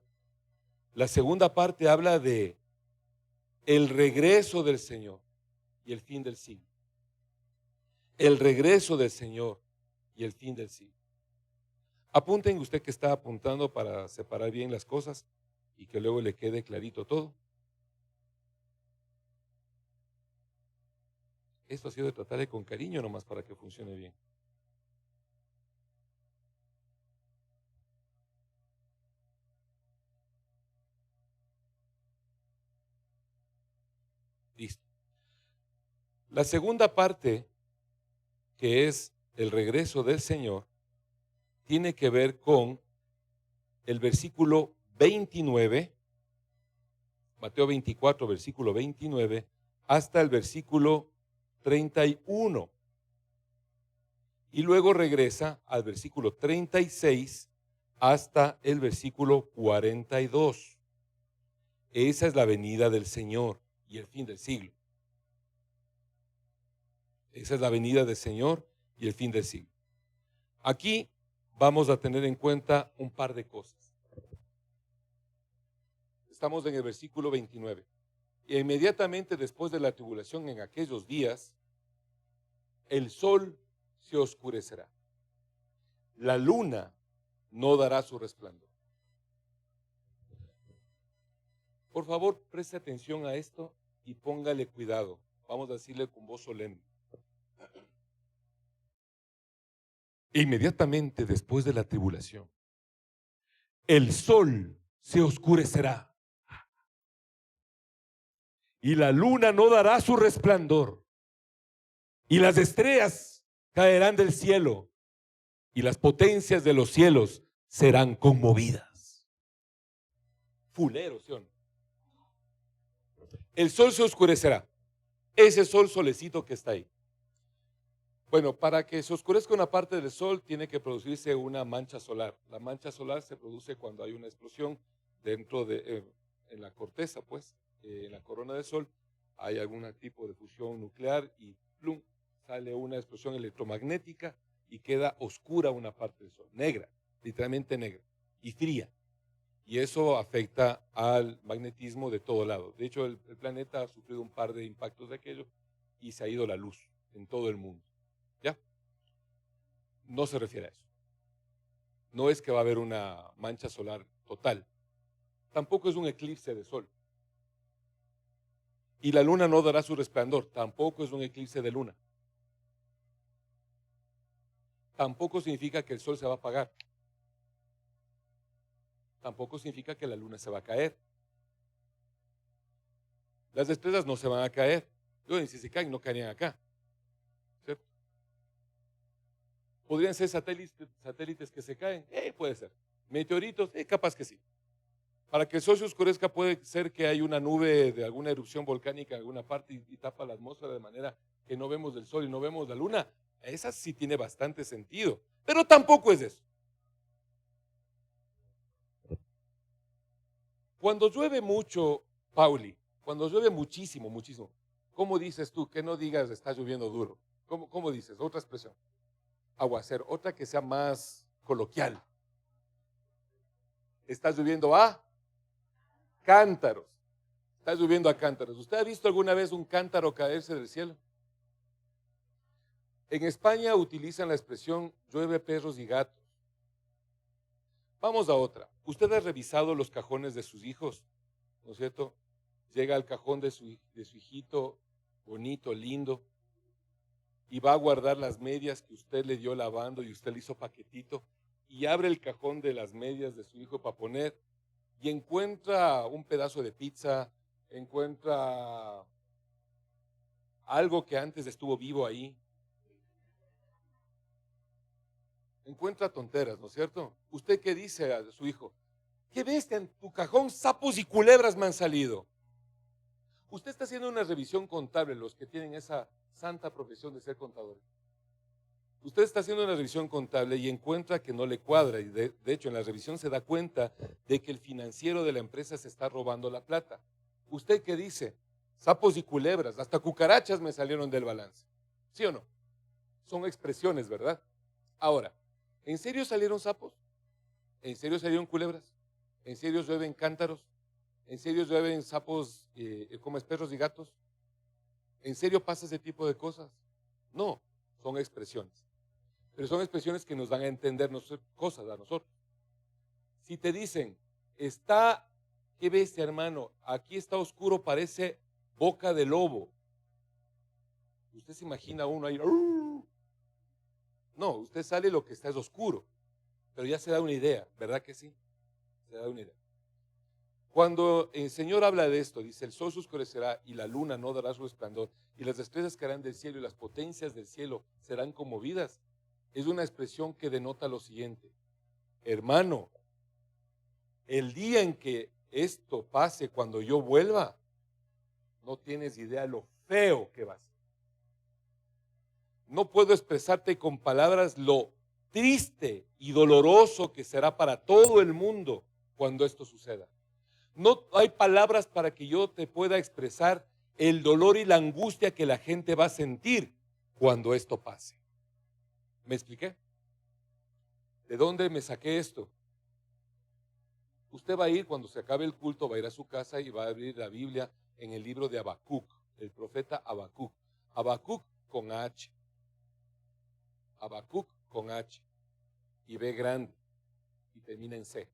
La segunda parte habla de el regreso del Señor y el fin del siglo. El regreso del Señor y el fin del siglo. Apunten usted que está apuntando para separar bien las cosas y que luego le quede clarito todo. Esto ha sido de tratarle con cariño nomás para que funcione bien. Listo. La segunda parte, que es el regreso del Señor, tiene que ver con el versículo 29, Mateo 24, versículo 29, hasta el versículo 31. Y luego regresa al versículo 36 hasta el versículo 42. Esa es la venida del Señor y el fin del siglo. Esa es la venida del Señor y el fin del siglo. Aquí vamos a tener en cuenta un par de cosas. Estamos en el versículo 29. E inmediatamente después de la tribulación en aquellos días, el sol se oscurecerá. La luna no dará su resplandor. Por favor, preste atención a esto y póngale cuidado. Vamos a decirle con voz solemne. Inmediatamente después de la tribulación, el sol se oscurecerá y la luna no dará su resplandor y las estrellas caerán del cielo y las potencias de los cielos serán conmovidas. Fulero, ¿sí o no? El sol se oscurecerá. Ese solecito que está ahí. Bueno, para que se oscurezca una parte del sol tiene que producirse una mancha solar. La mancha solar se produce cuando hay una explosión dentro de en la corteza, pues, en la corona del sol, hay algún tipo de fusión nuclear y plum, sale una explosión electromagnética y queda oscura una parte del sol, negra, literalmente negra y fría. Y eso afecta al magnetismo de todo lado. De hecho, el planeta ha sufrido un par de impactos de aquello y se ha ido la luz en todo el mundo. ¿Ya? No se refiere a eso. No es que va a haber una mancha solar total. Tampoco es un eclipse de sol. Y la luna no dará su resplandor. Tampoco es un eclipse de luna. Tampoco significa que el sol se va a apagar. Tampoco significa que la luna se va a caer. Las estrellas no se van a caer. Si se caen, no caerían acá. ¿Cierto? ¿Podrían ser satélites que se caen? Puede ser. ¿Meteoritos? Capaz que sí. Para que el sol se oscurezca puede ser que hay una nube de alguna erupción volcánica en alguna parte y tapa la atmósfera de manera que no vemos el sol y no vemos la luna. Esa sí tiene bastante sentido, pero tampoco es eso. Cuando llueve mucho, Pauli, cuando llueve muchísimo, muchísimo, ¿cómo dices tú? Que no digas está lloviendo duro. ¿Cómo dices? Otra expresión. Aguacero. Otra que sea más coloquial. Está lloviendo a cántaros. Está lloviendo a cántaros. ¿Usted ha visto alguna vez un cántaro caerse del cielo? En España utilizan la expresión llueve perros y gatos. Vamos a otra. ¿Usted ha revisado los cajones de sus hijos? ¿No es cierto? Llega al cajón de su hijito, bonito, lindo, y va a guardar las medias que usted le dio lavando y usted le hizo paquetito, y abre el cajón de las medias de su hijo para poner, y encuentra un pedazo de pizza, encuentra algo que antes estuvo vivo ahí, encuentra tonteras, ¿no es cierto? ¿Usted qué dice a su hijo? ¿Qué bestia en tu cajón? Sapos y culebras me han salido. Usted está haciendo una revisión contable, los que tienen esa santa profesión de ser contadores. Usted está haciendo una revisión contable y encuentra que no le cuadra. Y de hecho, en la revisión se da cuenta de que el financiero de la empresa se está robando la plata. ¿Usted qué dice? Sapos y culebras, hasta cucarachas me salieron del balance. ¿Sí o no? Son expresiones, ¿verdad? Ahora, ¿en serio salieron sapos? ¿En serio salieron culebras? ¿En serio llueven cántaros? ¿En serio llueven sapos como perros y gatos? ¿En serio pasa ese tipo de cosas? No, son expresiones. Pero son expresiones que nos dan a entender cosas a nosotros. Si te dicen, ¿qué ves, hermano? Aquí está oscuro, parece boca de lobo. Usted se imagina uno ahí. No, usted sale lo que está es oscuro. Pero ya se da una idea, ¿verdad que sí? Se da una idea. Cuando el Señor habla de esto, dice, el sol se oscurecerá y la luna no dará su resplandor, y las estrellas caerán del cielo y las potencias del cielo serán conmovidas. Es una expresión que denota lo siguiente. Hermano, el día en que esto pase, cuando yo vuelva, no tienes idea lo feo que va a ser. No puedo expresarte con palabras lo triste y doloroso que será para todo el mundo cuando esto suceda. No hay palabras para que yo te pueda expresar el dolor y la angustia que la gente va a sentir cuando esto pase. ¿Me expliqué? ¿De dónde me saqué esto? Usted va a ir, cuando se acabe el culto, va a ir a su casa y va a abrir la Biblia en el libro de Habacuc, el profeta Habacuc. Habacuc con H. Habacuc con H. Y B grande. Y termina en C.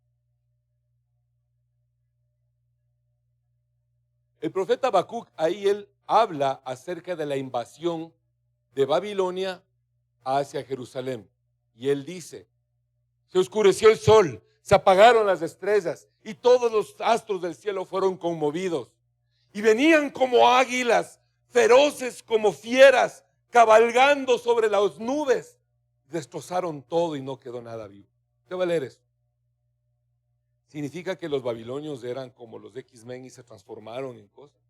El profeta Habacuc, ahí él habla acerca de la invasión de Babilonia hacia Jerusalén. Y él dice, se oscureció el sol, se apagaron las estrellas y todos los astros del cielo fueron conmovidos. Y venían como águilas, feroces como fieras, cabalgando sobre las nubes. Destrozaron todo y no quedó nada vivo. ¿Qué va a leer eso? Significa que los babilonios eran como los de X-Men y se transformaron en cosas.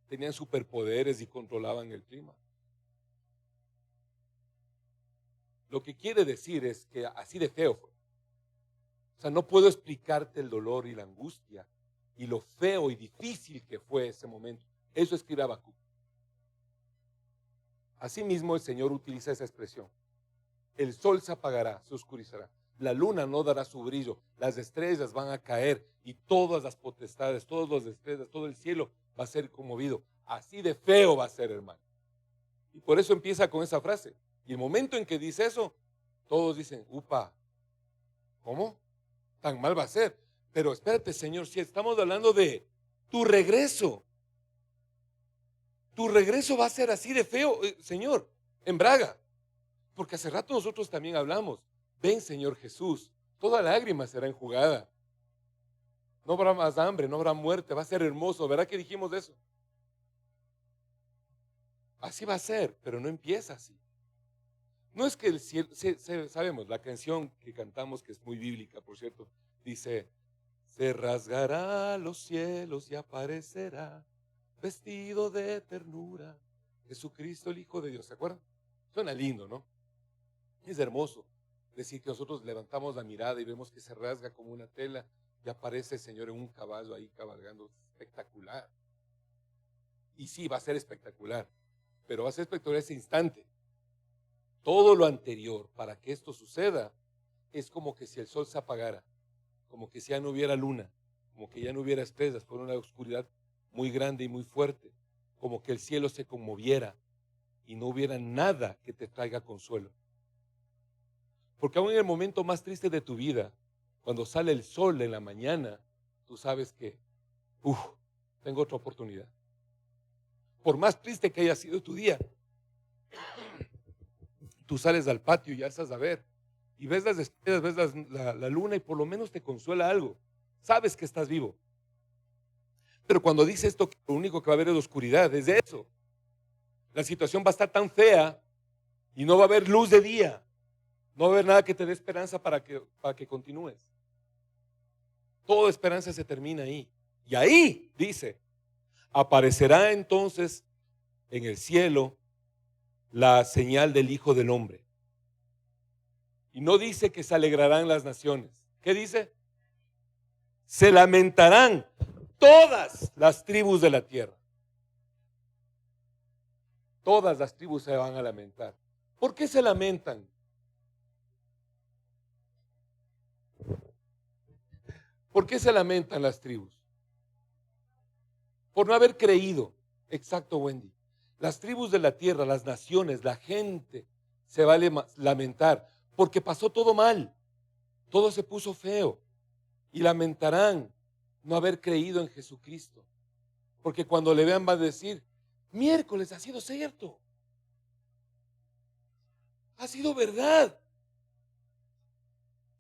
Tenían superpoderes y controlaban el clima. Lo que quiere decir es que así de feo fue. O sea, no puedo explicarte el dolor y la angustia y lo feo y difícil que fue ese momento. Eso escribe Habacuc. Asimismo, el Señor utiliza esa expresión. El sol se apagará, se oscurecerá. La luna no dará su brillo. Las estrellas van a caer y todas las potestades, todas las estrellas, todo el cielo va a ser conmovido. Así de feo va a ser, hermano. Y por eso empieza con esa frase. Y el momento en que dice eso, todos dicen, upa, ¿cómo? Tan mal va a ser. Pero espérate, Señor, si estamos hablando de tu regreso. Tu regreso va a ser así de feo, Señor, en Braga. Porque hace rato nosotros también hablamos. Ven, Señor Jesús, toda lágrima será enjugada. No habrá más hambre, no habrá muerte, va a ser hermoso. ¿Verdad que dijimos eso? Así va a ser, pero no empieza así. No es que el cielo, sabemos, la canción que cantamos, que es muy bíblica, por cierto, dice, se rasgará los cielos y aparecerá vestido de ternura Jesucristo el Hijo de Dios. ¿Se acuerdan? Suena lindo, ¿no? Es hermoso decir que nosotros levantamos la mirada y vemos que se rasga como una tela y aparece el Señor en un caballo ahí cabalgando, espectacular. Y sí, va a ser espectacular, pero va a ser espectacular ese instante. Todo lo anterior, para que esto suceda, es como que si el sol se apagara, como que si ya no hubiera luna, como que ya no hubiera estrellas, fuera una oscuridad muy grande y muy fuerte, como que el cielo se conmoviera y no hubiera nada que te traiga consuelo. Porque aún en el momento más triste de tu vida, cuando sale el sol en la mañana, tú sabes que, tengo otra oportunidad. Por más triste que haya sido tu día, tú sales al patio y alzas a ver, y ves las estrellas, ves la luna y por lo menos te consuela algo. Sabes que estás vivo. Pero cuando dice esto, lo único que va a haber es oscuridad, es eso. La situación va a estar tan fea y no va a haber luz de día. No va a haber nada que te dé esperanza para que continúes. Toda esperanza se termina ahí. Y ahí, dice, aparecerá entonces en el cielo la señal del Hijo del Hombre. Y no dice que se alegrarán las naciones. ¿Qué dice? Se lamentarán todas las tribus de la tierra. Todas las tribus se van a lamentar. ¿Por qué se lamentan? ¿Por qué se lamentan las tribus? Por no haber creído. Exacto, Wendy. Las tribus de la tierra, las naciones, la gente se va a lamentar porque pasó todo mal. Todo se puso feo. Y lamentarán no haber creído en Jesucristo. Porque cuando le vean va a decir, miércoles ha sido cierto. Ha sido verdad.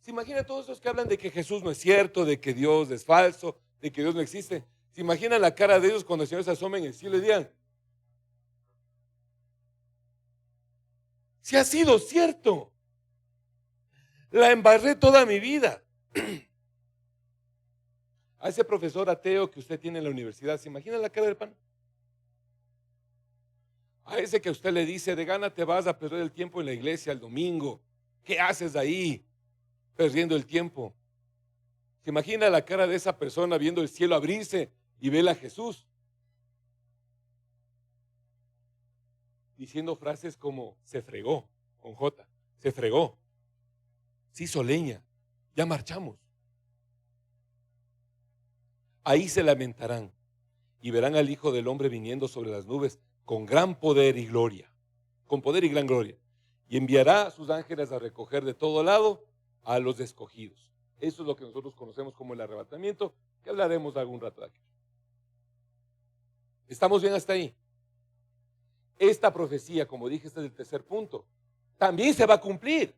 ¿Se imagina todos esos que hablan de que Jesús no es cierto, de que Dios es falso, de que Dios no existe? ¿Se imaginan la cara de ellos cuando el Señor se asome en el cielo y digan, si ha sido cierto, la embarré toda mi vida? A ese profesor ateo que usted tiene en la universidad, ¿se imagina la cara del pan? A ese que usted le dice, de gana te vas a perder el tiempo en la iglesia el domingo. ¿Qué haces ahí perdiendo el tiempo? ¿Se imagina la cara de esa persona viendo el cielo abrirse y ver a Jesús? Diciendo frases como, se fregó, con J, se fregó, se hizo leña, ya marchamos. Ahí se lamentarán y verán al Hijo del Hombre viniendo sobre las nubes con gran poder y gloria, con poder y gran gloria. Y enviará a sus ángeles a recoger de todo lado a los escogidos. Eso es lo que nosotros conocemos como el arrebatamiento, que hablaremos de algún rato de aquí. ¿Estamos bien hasta ahí? Esta profecía, como dije, este es el tercer punto, también se va a cumplir.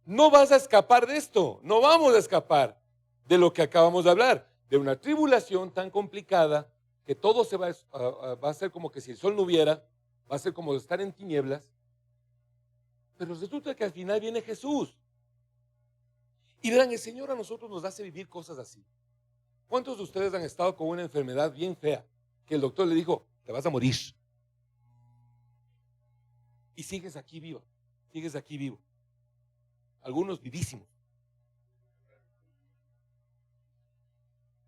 No vas a escapar de esto, no vamos a escapar de lo que acabamos de hablar, de una tribulación tan complicada que todo se va a ser como que si el sol no hubiera, va a ser como estar en tinieblas, pero resulta que al final viene Jesús. Y verán, el Señor a nosotros nos hace vivir cosas así. ¿Cuántos de ustedes han estado con una enfermedad bien fea que el doctor le dijo, te vas a morir? Y sigues aquí vivo, sigues aquí vivo. Algunos vivísimos.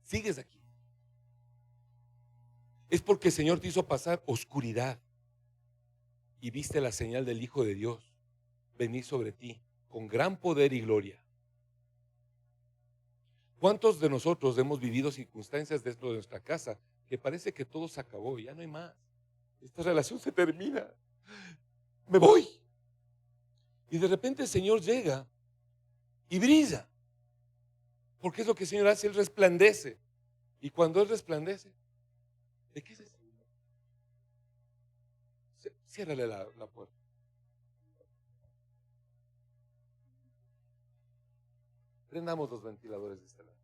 Sigues aquí. Es porque el Señor te hizo pasar oscuridad y viste la señal del Hijo de Dios venir sobre ti con gran poder y gloria. ¿Cuántos de nosotros hemos vivido circunstancias dentro de nuestra casa que parece que todo se acabó, ya no hay más? Esta relación se termina. Me voy. Y de repente el Señor llega y brilla. Porque es lo que el Señor hace, Él resplandece. Y cuando Él resplandece, ¿de qué es eso? Ciérrale la puerta. Prendamos los ventiladores de este lado.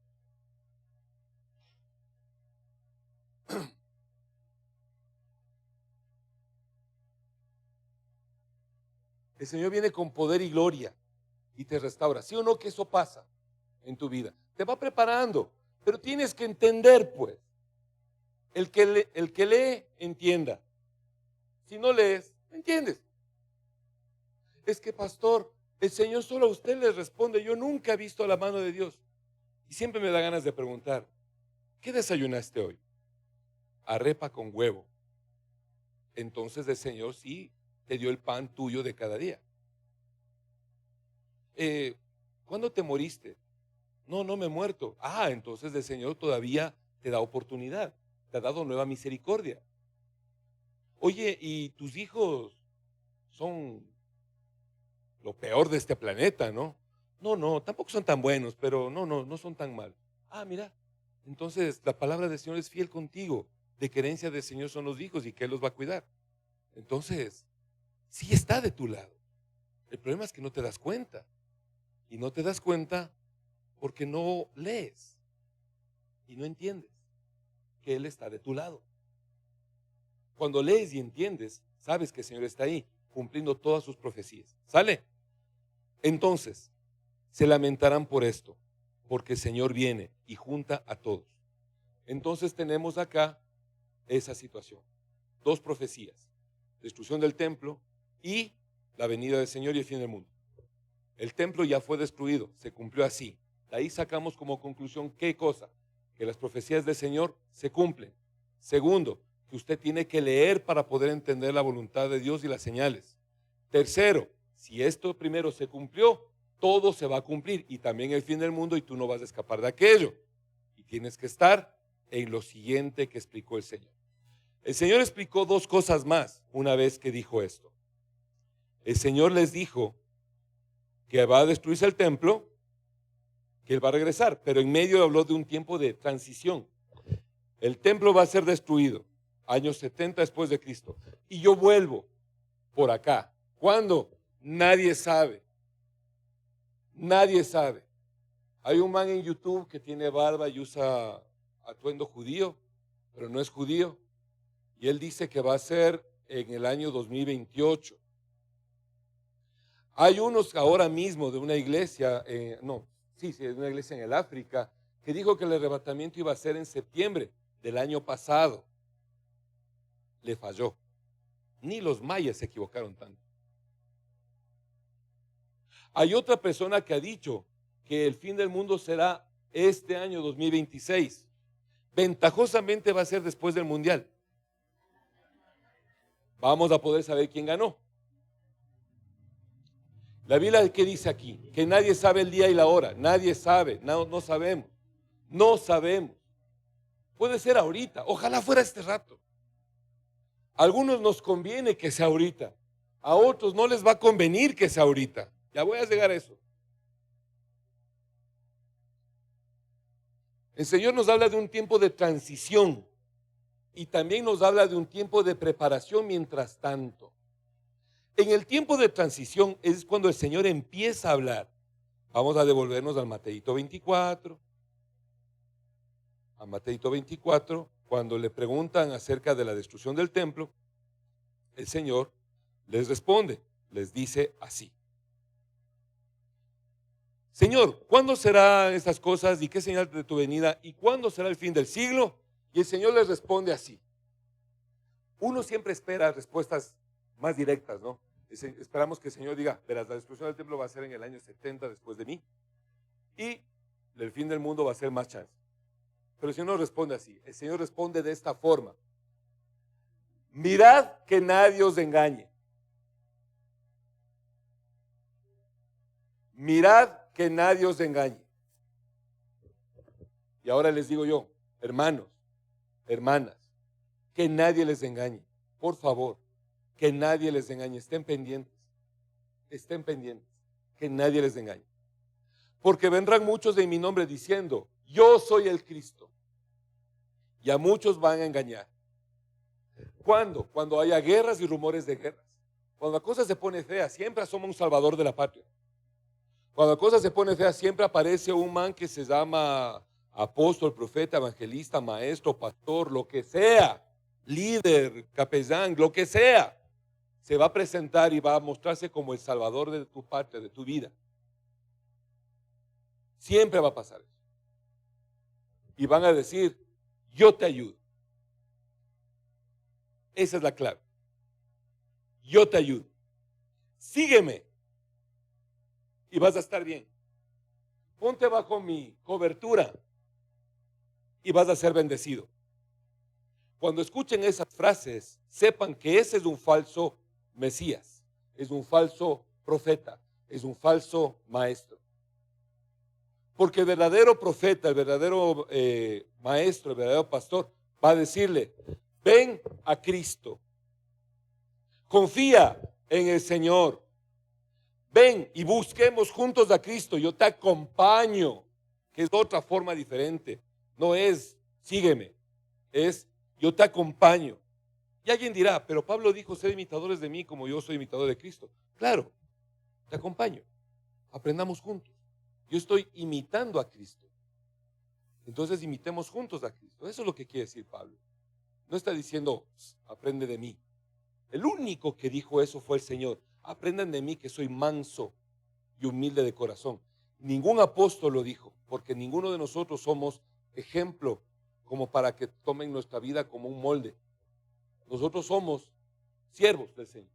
El Señor viene con poder y gloria y te restaura. ¿Sí o no que eso pasa en tu vida? Te va preparando, pero tienes que entender, pues. El que lee, entienda. Si no lees, ¿me entiendes? Es que, pastor, El Señor solo a usted le responde. Yo nunca he visto la mano de Dios. Y siempre me da ganas de preguntar, ¿qué desayunaste hoy? Arepa con huevo. Entonces el Señor sí te dio el pan tuyo de cada día. ¿Cuándo te moriste? No, no me he muerto. Ah, entonces el Señor todavía te da oportunidad, te ha dado nueva misericordia. Oye, ¿y tus hijos son lo peor de este planeta, no? No, no, tampoco son tan buenos, pero no son tan mal. Ah, mira, entonces la palabra del Señor es fiel contigo. De que herencia del Señor son los hijos y que Él los va a cuidar. Entonces, sí está de tu lado. El problema es que no te das cuenta. Y no te das cuenta porque no lees y no entiendes que Él está de tu lado. Cuando lees y entiendes, sabes que el Señor está ahí, cumpliendo todas sus profecías. ¿Sale? Entonces, se lamentarán por esto, porque el Señor viene y junta a todos. Entonces tenemos acá esa situación. Dos profecías: destrucción del templo y la venida del Señor y el fin del mundo. El templo ya fue destruido, se cumplió así. De ahí sacamos como conclusión, ¿qué cosa? Que las profecías del Señor se cumplen. Segundo, que usted tiene que leer para poder entender la voluntad de Dios y las señales. Tercero, si esto primero se cumplió, todo se va a cumplir y también el fin del mundo, y tú no vas a escapar de aquello. Y tienes que estar en lo siguiente que explicó el Señor. El Señor explicó dos cosas más una vez que dijo esto. El Señor les dijo que va a destruirse el templo, que Él va a regresar, pero en medio habló de un tiempo de transición. El templo va a ser destruido, años 70 después de Cristo, y yo vuelvo por acá. ¿Cuándo? Nadie sabe. Nadie sabe. Hay un man en YouTube que tiene barba y usa atuendo judío, pero no es judío, y él dice que va a ser en el año 2028. Hay unos ahora mismo de una iglesia, de una iglesia en el África, que dijo que el arrebatamiento iba a ser en septiembre del año pasado. Le falló. Ni los mayas se equivocaron tanto. Hay otra persona que ha dicho que el fin del mundo será este año 2026. Ventajosamente va a ser después del mundial. Vamos a poder saber quién ganó. La Biblia, ¿qué dice aquí? Que nadie sabe el día y la hora. Nadie sabe, no sabemos. No sabemos. Puede ser ahorita, ojalá fuera este rato. A algunos nos conviene que sea ahorita, a otros no les va a convenir que sea ahorita. Ya voy a llegar a eso. El Señor nos habla de un tiempo de transición y también nos habla de un tiempo de preparación mientras tanto. En el tiempo de transición es cuando el Señor empieza a hablar. Vamos a devolvernos al Mateíto 24. A Mateíto 24, cuando le preguntan acerca de la destrucción del templo, el Señor les responde, les dice así: Señor, ¿cuándo serán estas cosas y qué señal de tu venida y cuándo será el fin del siglo? Y el Señor les responde así. Uno siempre espera respuestas más directas, ¿no? Esperamos que el Señor diga, verás, la destrucción del templo va a ser en el año 70 después de mí y el fin del mundo va a ser más chance. Pero el Señor no responde así. El Señor responde de esta forma: mirad que nadie os engañe. Mirad que nadie os engañe. Y ahora les digo yo, hermanos, hermanas, que nadie les engañe. Por favor, que nadie les engañe. Estén pendientes, que nadie les engañe. Porque vendrán muchos en mi nombre diciendo, yo soy el Cristo. Y a muchos van a engañar. ¿Cuándo? Cuando haya guerras y rumores de guerras. Cuando la cosa se pone fea, siempre asoma un salvador de la patria. Cuando la cosa se pone fea, siempre aparece un man que se llama apóstol, profeta, evangelista, maestro, pastor, lo que sea, líder, capellán, lo que sea. Se va a presentar y va a mostrarse como el salvador de tu patria, de tu vida. Siempre va a pasar eso. Y van a decir, yo te ayudo. Esa es la clave. Yo te ayudo. Sígueme. y vas a estar bien. Ponte bajo mi cobertura y vas a ser bendecido. Cuando escuchen esas frases, sepan que ese es un falso Mesías, es un falso profeta, es un falso maestro. Porque el verdadero profeta, el verdadero maestro, el verdadero pastor va a decirle: ven a Cristo, confía en el Señor, ven y busquemos juntos a Cristo, yo te acompaño, que es otra forma diferente. No es sígueme, es yo te acompaño. Y alguien dirá: pero Pablo dijo: sed imitadores de mí como yo soy imitador de Cristo. Claro, te acompaño, aprendamos juntos. Yo estoy imitando a Cristo. Entonces imitemos juntos a Cristo. Eso es lo que quiere decir Pablo. No está diciendo: aprende de mí. El único que dijo eso fue el Señor. Aprendan de mí que soy manso y humilde de corazón. Ningún apóstol lo dijo, porque ninguno de nosotros somos ejemplo como para que tomen nuestra vida como un molde. Nosotros somos siervos del Señor,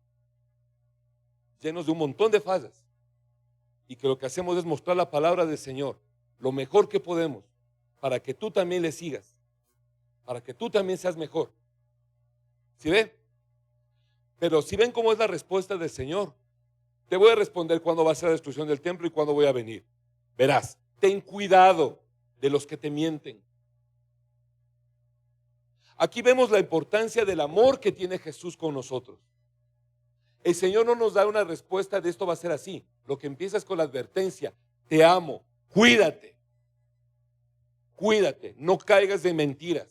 llenos de un montón de fallas, y que lo que hacemos es mostrar la palabra del Señor lo mejor que podemos, para que tú también le sigas, para que tú también seas mejor. ¿Sí ven? Pero si ven cómo es la respuesta del Señor, te voy a responder cuándo va a ser la destrucción del templo y cuándo voy a venir. Verás, ten cuidado de los que te mienten. Aquí vemos la importancia del amor que tiene Jesús con nosotros. El Señor no nos da una respuesta de esto va a ser así. Lo que empieza es con la advertencia: te amo, cuídate, cuídate, no caigas en mentiras.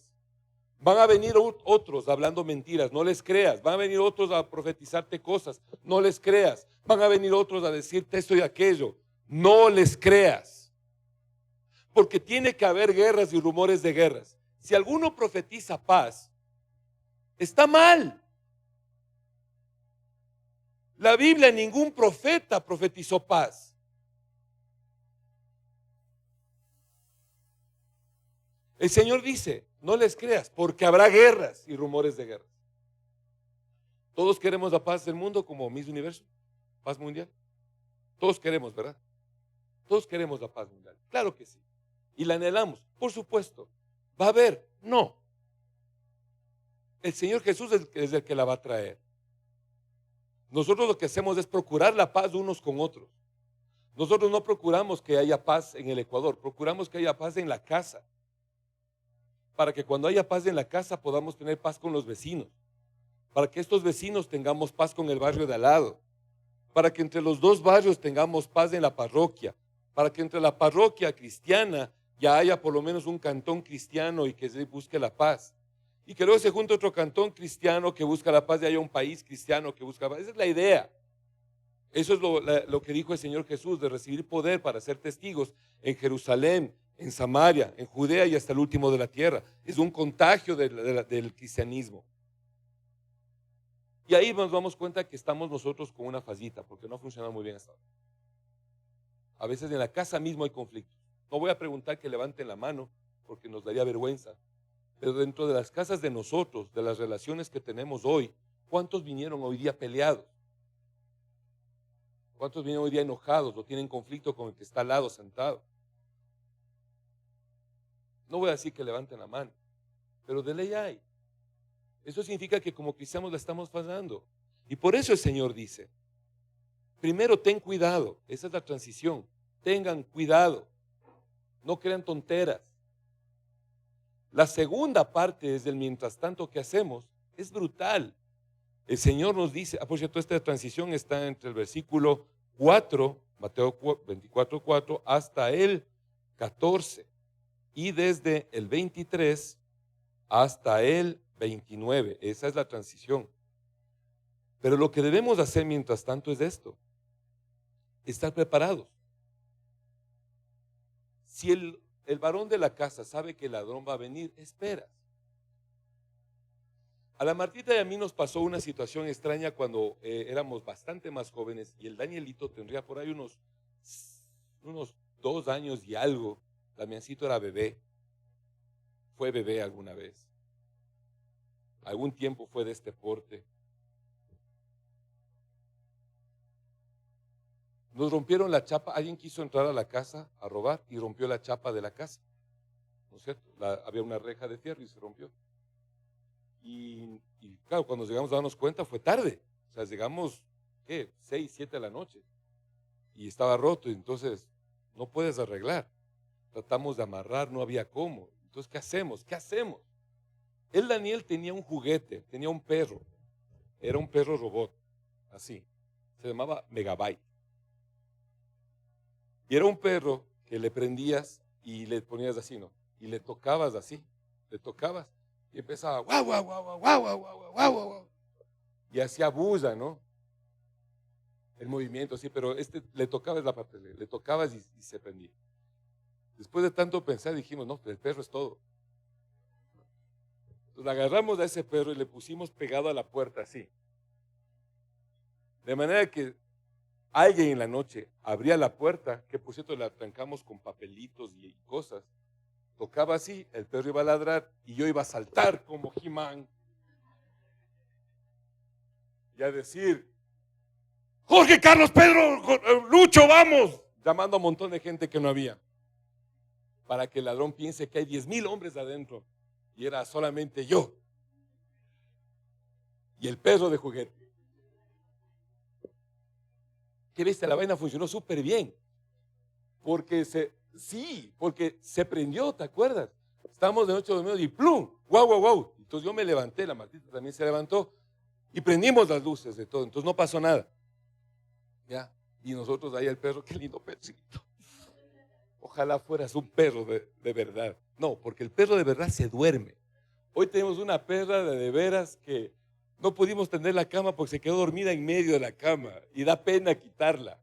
Van a venir otros hablando mentiras, no les creas. Van a venir otros a profetizarte cosas, no les creas. Van a venir otros a decirte esto y aquello, no les creas. Porque tiene que haber guerras y rumores de guerras. Si alguno profetiza paz, está mal. La Biblia, ningún profeta profetizó paz. El Señor dice: no les creas, porque habrá guerras y rumores de guerras. Todos queremos la paz del mundo como Miss Universo, paz mundial. Todos queremos, ¿verdad? Todos queremos la paz mundial, claro que sí. Y la anhelamos, por supuesto. ¿Va a haber? No. El Señor Jesús es el que la va a traer. Nosotros lo que hacemos es procurar la paz unos con otros. Nosotros no procuramos que haya paz en el Ecuador, procuramos que haya paz en la casa. Para que cuando haya paz en la casa podamos tener paz con los vecinos. Para que estos vecinos tengamos paz con el barrio de al lado. Para que entre los dos barrios tengamos paz en la parroquia. Para que entre la parroquia cristiana ya haya por lo menos un cantón cristiano y que se busque la paz. Y que luego se junte otro cantón cristiano que busca la paz y haya un país cristiano que busca la paz. Esa es la idea. Eso es lo que dijo el Señor Jesús, de recibir poder para ser testigos en Jerusalén, en Samaria, en Judea y hasta el último de la tierra. Es un contagio del cristianismo. Y ahí nos damos cuenta que estamos nosotros con una fallita, porque no ha funcionado muy bien hasta ahora. A veces en la casa mismo hay conflictos. No voy a preguntar que levanten la mano, porque nos daría vergüenza. Pero dentro de las casas de nosotros, de las relaciones que tenemos hoy, ¿cuántos vinieron hoy día peleados? ¿Cuántos vienen hoy día enojados o tienen conflicto con el que está al lado sentado? No voy a decir que levanten la mano, pero de ley hay. Eso significa que como cristianos la estamos fallando. Y por eso el Señor dice: primero ten cuidado, esa es la transición. Tengan cuidado, no crean tonteras. La segunda parte es del mientras tanto que hacemos, es brutal. El Señor nos dice, por cierto, esta transición está entre el versículo 4, Mateo 24:4, hasta el 14, y desde el 23 hasta el 29. Esa es la transición. Pero lo que debemos hacer mientras tanto es esto: estar preparados. Si el varón de la casa sabe que el ladrón va a venir, espera. A la Martita y a mí nos pasó una situación extraña cuando éramos bastante más jóvenes, y el Danielito tendría por ahí unos 2 años y algo. Damiancito era bebé, fue bebé alguna vez, algún tiempo fue de este porte. Nos rompieron la chapa, alguien quiso entrar a la casa a robar y rompió la chapa de la casa, ¿no es cierto? Había una reja de fierro y se rompió. Y claro, cuando llegamos a darnos cuenta fue tarde, o sea, llegamos, ¿qué? 6, 7 de la noche y estaba roto, y entonces no puedes arreglar. Tratamos de amarrar, no había cómo. Entonces, ¿qué hacemos? ¿Qué hacemos? El Daniel tenía un juguete, tenía un perro, era un perro robot, así, se llamaba Megabyte. Y era un perro que le prendías y le ponías así, ¿no? Y le tocabas así, le tocabas y empezaba guau, guau, guau, guau, guau, guau, guau, guau, guau, guau. Y hacía bulla, ¿no? El movimiento, sí, pero le tocabas la parte, le tocabas y se prendía. Después de tanto pensar dijimos, no, el perro es todo. Entonces agarramos a ese perro y le pusimos pegado a la puerta así. De manera que alguien en la noche abría la puerta, que por cierto la trancamos con papelitos y cosas. Tocaba así, el perro iba a ladrar y yo iba a saltar como He-Man y a decir, Jorge, Carlos, Pedro, Lucho, vamos, llamando a un montón de gente que no había, para que el ladrón piense que hay 10,000 hombres adentro y era solamente yo y el perro de juguete. ¿Qué viste? La vaina funcionó súper bien, porque porque se prendió, ¿te acuerdas? Estábamos de noche dormidos y ¡plum! ¡Guau, guau, guau! Entonces yo me levanté, la Martita también se levantó y prendimos las luces de todo, entonces no pasó nada. ¿Ya? Y nosotros ahí el perro, qué lindo perrito. Ojalá fueras un perro de verdad. No, porque el perro de verdad se duerme. Hoy tenemos una perra de veras que no pudimos tender la cama porque se quedó dormida en medio de la cama y da pena quitarla.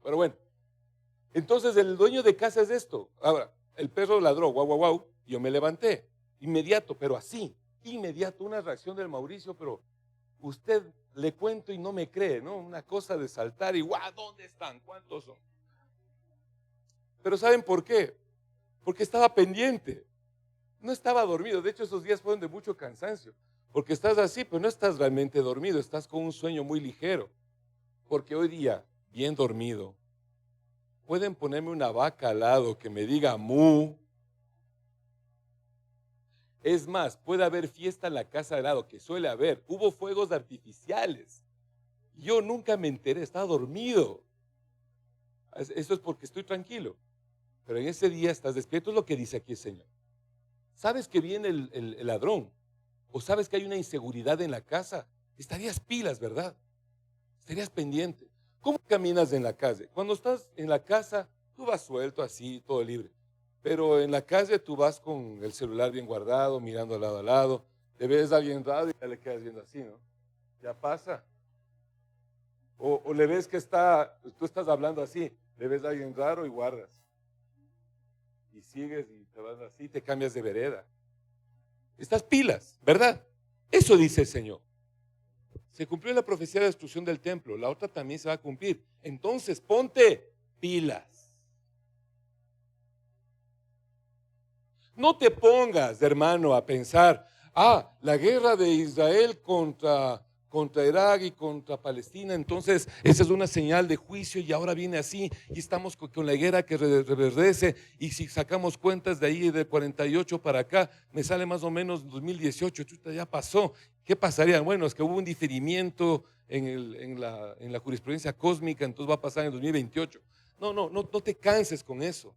Pero bueno, entonces el dueño de casa es esto. Ahora, el perro ladró, guau, guau, guau, y yo me levanté, inmediato, pero así, inmediato, una reacción del Mauricio, pero usted le cuento y no me cree, ¿no? Una cosa de saltar y guau, ¿dónde están? ¿Cuántos son? Pero ¿saben por qué? Porque estaba pendiente, no estaba dormido. De hecho, esos días fueron de mucho cansancio, porque estás así, pero no estás realmente dormido, estás con un sueño muy ligero. Porque hoy día, bien dormido, pueden ponerme una vaca al lado que me diga mu. Es más, puede haber fiesta en la casa al lado, que suele haber. Hubo fuegos artificiales. Yo nunca me enteré, estaba dormido. Eso es porque estoy tranquilo. Pero en ese día estás despierto, es lo que dice aquí el Señor. Sabes que viene el ladrón, o sabes que hay una inseguridad en la casa, estarías pilas, ¿verdad? Estarías pendiente. ¿Cómo caminas en la calle? Cuando estás en la casa, tú vas suelto así, todo libre. Pero en la calle tú vas con el celular bien guardado, mirando lado a lado. Te ves a alguien raro y ya le quedas viendo así, ¿no? Ya pasa. O le ves que tú estás hablando así, le ves a alguien raro y guardas. Y sigues y te vas así, te cambias de vereda. Estás pilas, ¿verdad? Eso dice el Señor. Se cumplió la profecía de destrucción del templo, la otra también se va a cumplir. Entonces, ponte pilas. No te pongas, hermano, a pensar, la guerra de Israel contra Irak y contra Palestina, entonces esa es una señal de juicio y ahora viene así y estamos con la guerra que reverdece y si sacamos cuentas de ahí de 48 para acá, me sale más o menos 2018, chuta, ya pasó. ¿Qué pasaría? Bueno, es que hubo un diferimiento en la jurisprudencia cósmica, entonces va a pasar en 2028. No te canses con eso.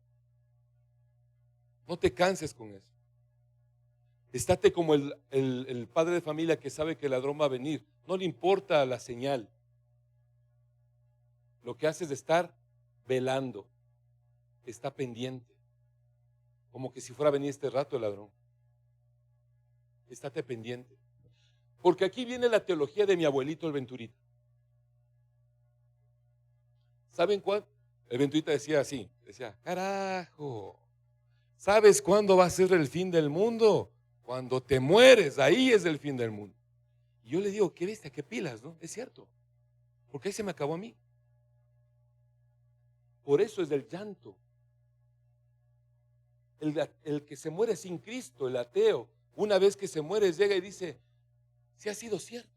No te canses con eso. Estate como el padre de familia que sabe que el ladrón va a venir. No le importa la señal. Lo que hace es estar velando. Está pendiente. Como que si fuera a venir este rato el ladrón. Estate pendiente. Porque aquí viene la teología de mi abuelito el Venturita. ¿Saben cuál? El Venturita decía así. Decía, carajo. ¿Sabes cuándo va a ser el fin del mundo? Cuando te mueres, ahí es el fin del mundo. Y yo le digo, qué bestia, qué pilas, ¿no? Es cierto, porque ahí se me acabó a mí. Por eso es el llanto. El que se muere sin Cristo, el ateo, una vez que se muere llega y dice, si ha sido cierto,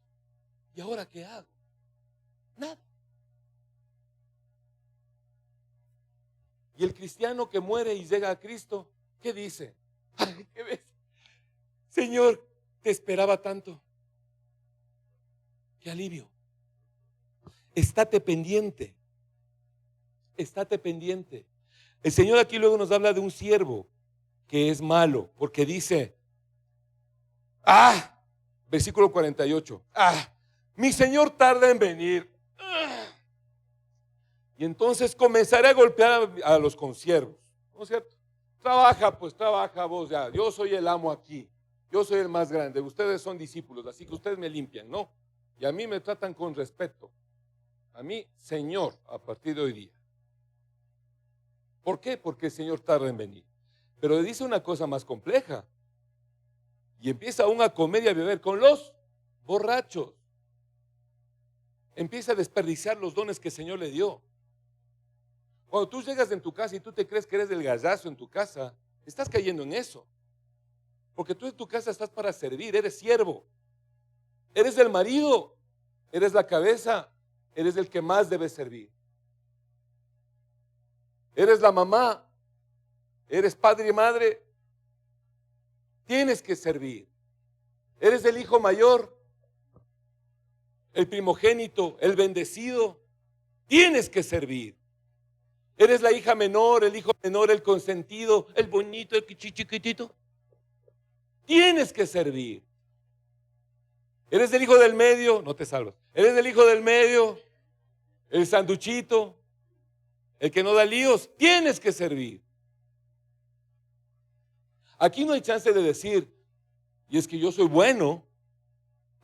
¿y ahora qué hago? Nada. Y el cristiano que muere y llega a Cristo, ¿qué dice? Ay, ¿qué ves? Señor, te esperaba tanto. Qué alivio. Estate pendiente. Estate pendiente. El Señor aquí luego nos habla de un siervo que es malo, porque dice, versículo 48, mi Señor tarda en venir. Y entonces comenzaré a golpear a los consiervos, ¿no es cierto? Trabaja, pues trabaja vos ya. Yo soy el amo aquí. Yo soy el más grande. Ustedes son discípulos, así que ustedes me limpian, ¿no? Y a mí me tratan con respeto. A mí, Señor, a partir de hoy día. ¿Por qué? Porque el Señor tarda en venir. Pero dice una cosa más compleja. Y empieza aún a comer y a beber con los borrachos. Empieza a desperdiciar los dones que el Señor le dio. Cuando tú llegas en tu casa y tú te crees que eres el gallazo en tu casa, estás cayendo en eso. Porque tú en tu casa estás para servir, eres siervo. Eres el marido, eres la cabeza, eres el que más debe servir. Eres la mamá, eres padre y madre, tienes que servir. Eres el hijo mayor, el primogénito, el bendecido, tienes que servir. Eres la hija menor, el hijo menor, el consentido, el bonito, el chiquitito. Tienes que servir. Eres el hijo del medio, no te salvas. Eres el hijo del medio, el sanduchito, el que no da líos, tienes que servir. Aquí no hay chance de decir, y es que yo soy bueno.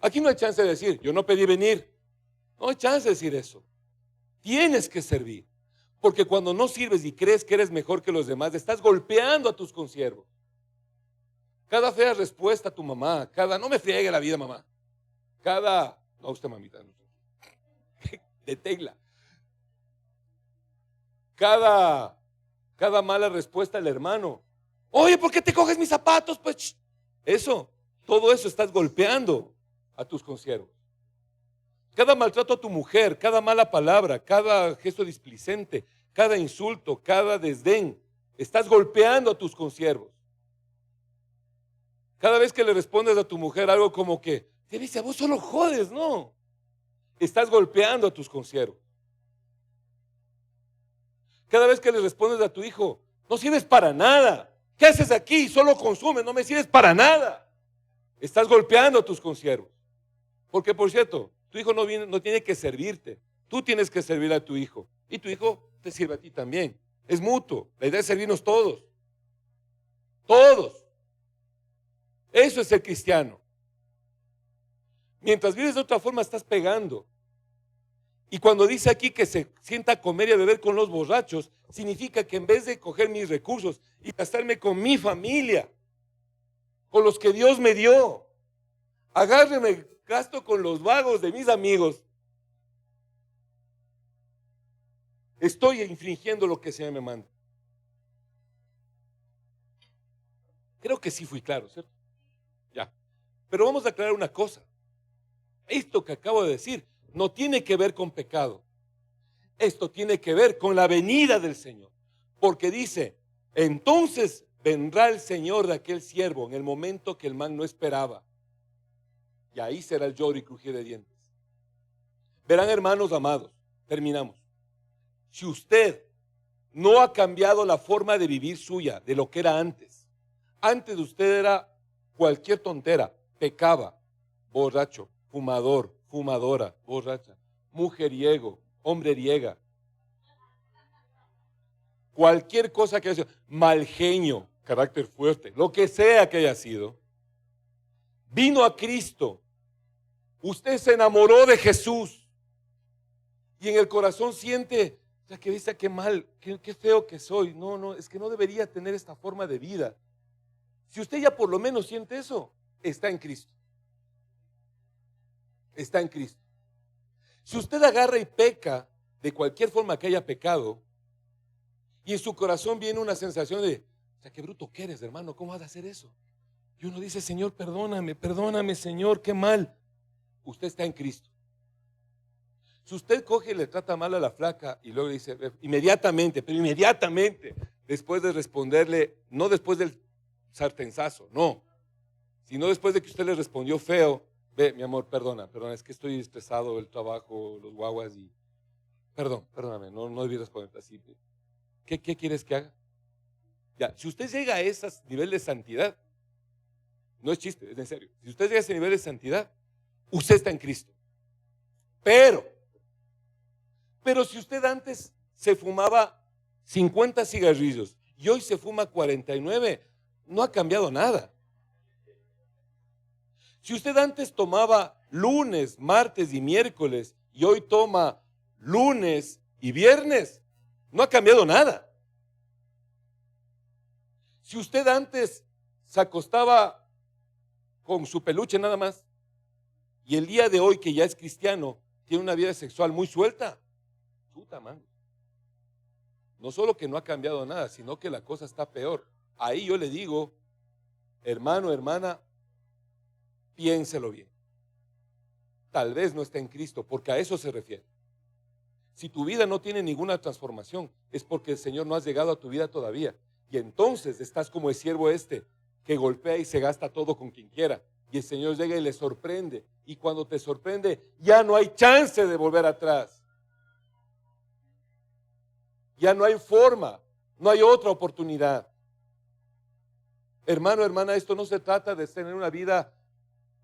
Aquí no hay chance de decir, yo no pedí venir. No hay chance de decir eso. Tienes que servir. Porque cuando no sirves y crees que eres mejor que los demás, estás golpeando a tus consiervos. Cada fea respuesta a tu mamá, no me friegue la vida, mamá. No, usted mamita, no, de tecla. Cada mala respuesta al hermano. Oye, ¿por qué te coges mis zapatos? Pues todo eso estás golpeando a tus consiervos. Cada maltrato a tu mujer, cada mala palabra, cada gesto displicente, cada insulto, cada desdén, estás golpeando a tus consiervos. Cada vez que le respondes a tu mujer algo como que, te dice, vos solo jodes, no. Estás golpeando a tus consiervos. Cada vez que le respondes a tu hijo, no sirves para nada. ¿Qué haces aquí? Solo consumes, no me sirves para nada. Estás golpeando a tus consiervos. Porque, por cierto, tu hijo no tiene que servirte. Tú tienes que servir a tu hijo. Y tu hijo te sirve a ti también. Es mutuo. La idea es servirnos todos. Todos. Eso es ser cristiano. Mientras vives de otra forma, estás pegando. Y cuando dice aquí que se sienta a comer y a beber con los borrachos, significa que en vez de coger mis recursos y gastarme con mi familia, con los que Dios me dio, agárreme, gasto con los vagos de mis amigos, estoy infringiendo lo que el Señor me manda. Creo que sí fui claro, ¿cierto? Ya. Pero vamos a aclarar una cosa. Esto que acabo de decir no tiene que ver con pecado. Esto tiene que ver con la venida del Señor. Porque dice, entonces vendrá el Señor de aquel siervo en el momento que el man no esperaba. Y ahí será el lloro y crujir de dientes. Verán, hermanos amados, terminamos. Si usted no ha cambiado la forma de vivir suya de lo que era antes de usted era cualquier tontera, pecaba, borracho, fumador, fumadora, borracha, mujeriego, hombreriega, cualquier cosa que haya sido, mal genio, carácter fuerte, lo que sea que haya sido, vino a Cristo, usted se enamoró de Jesús y en el corazón siente, que dice, qué mal, qué feo que soy. No, es que no debería tener esta forma de vida. Si usted ya por lo menos siente eso, está en Cristo. Está en Cristo. Si usted agarra y peca de cualquier forma que haya pecado y en su corazón viene una sensación de, qué bruto que eres, hermano, ¿cómo vas a hacer eso? Y uno dice, Señor, perdóname, Señor, qué mal. Usted está en Cristo. Si usted coge y le trata mal a la flaca y luego le dice, inmediatamente, pero inmediatamente, después de responderle, no después del sartenzazo, no, sino después de que usted le respondió feo, ve, mi amor, perdona, es que estoy estresado, el trabajo, los guaguas y, perdóname, no debí responder así. ¿Qué quieres que haga? Ya, si usted llega a ese nivel de santidad, no es chiste, es en serio, si usted llega a ese nivel de santidad, usted está en Cristo. Pero si usted antes se fumaba 50 cigarrillos y hoy se fuma 49, no ha cambiado nada. Si usted antes tomaba lunes, martes y miércoles y hoy toma lunes y viernes, no ha cambiado nada. Si usted antes se acostaba con su peluche nada más y el día de hoy que ya es cristiano tiene una vida sexual muy suelta, puta man. No solo que no ha cambiado nada, sino que la cosa está peor. Ahí yo le digo, hermano, hermana, piénselo bien. Tal vez no está en Cristo, porque a eso se refiere. Si tu vida no tiene ninguna transformación, es porque el Señor no ha llegado a tu vida todavía. Y entonces estás como el siervo que golpea y se gasta todo con quien quiera. Y el Señor llega y le sorprende. Y cuando te sorprende, ya no hay chance de volver atrás. Ya no hay forma, no hay otra oportunidad. Hermano, hermana, esto no se trata de tener una vida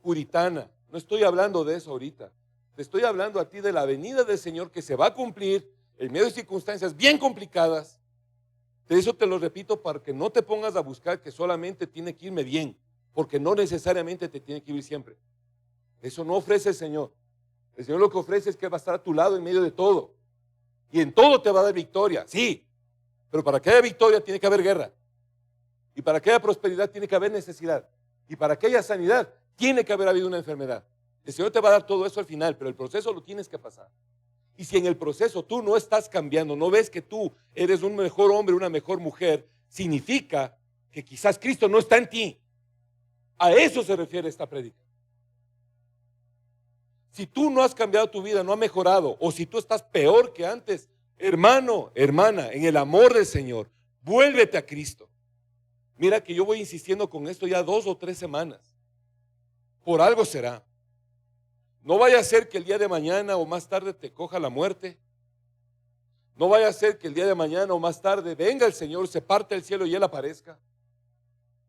puritana. No estoy hablando de eso ahorita. Te estoy hablando a ti de la venida del Señor que se va a cumplir en medio de circunstancias bien complicadas. De eso te lo repito para que no te pongas a buscar que solamente tiene que irme bien, porque no necesariamente te tiene que ir siempre. Eso no ofrece el Señor. El Señor lo que ofrece es que va a estar a tu lado en medio de todo. Y en todo te va a dar victoria, sí. Pero para que haya victoria tiene que haber guerra. Y para que haya prosperidad tiene que haber necesidad. Y para que haya sanidad tiene que haber habido una enfermedad. El Señor te va a dar todo eso al final, pero el proceso lo tienes que pasar. Y si en el proceso tú no estás cambiando, no ves que tú eres un mejor hombre, una mejor mujer, significa que quizás Cristo no está en ti. A eso se refiere esta prédica. Si tú no has cambiado tu vida, no has mejorado, o si tú estás peor que antes, hermano, hermana, en el amor del Señor, vuélvete a Cristo. Mira que yo voy insistiendo con esto ya 2 o 3 semanas. Por algo será. No vaya a ser que el día de mañana o más tarde te coja la muerte. No vaya a ser que el día de mañana o más tarde venga el Señor, se parte el cielo y Él aparezca.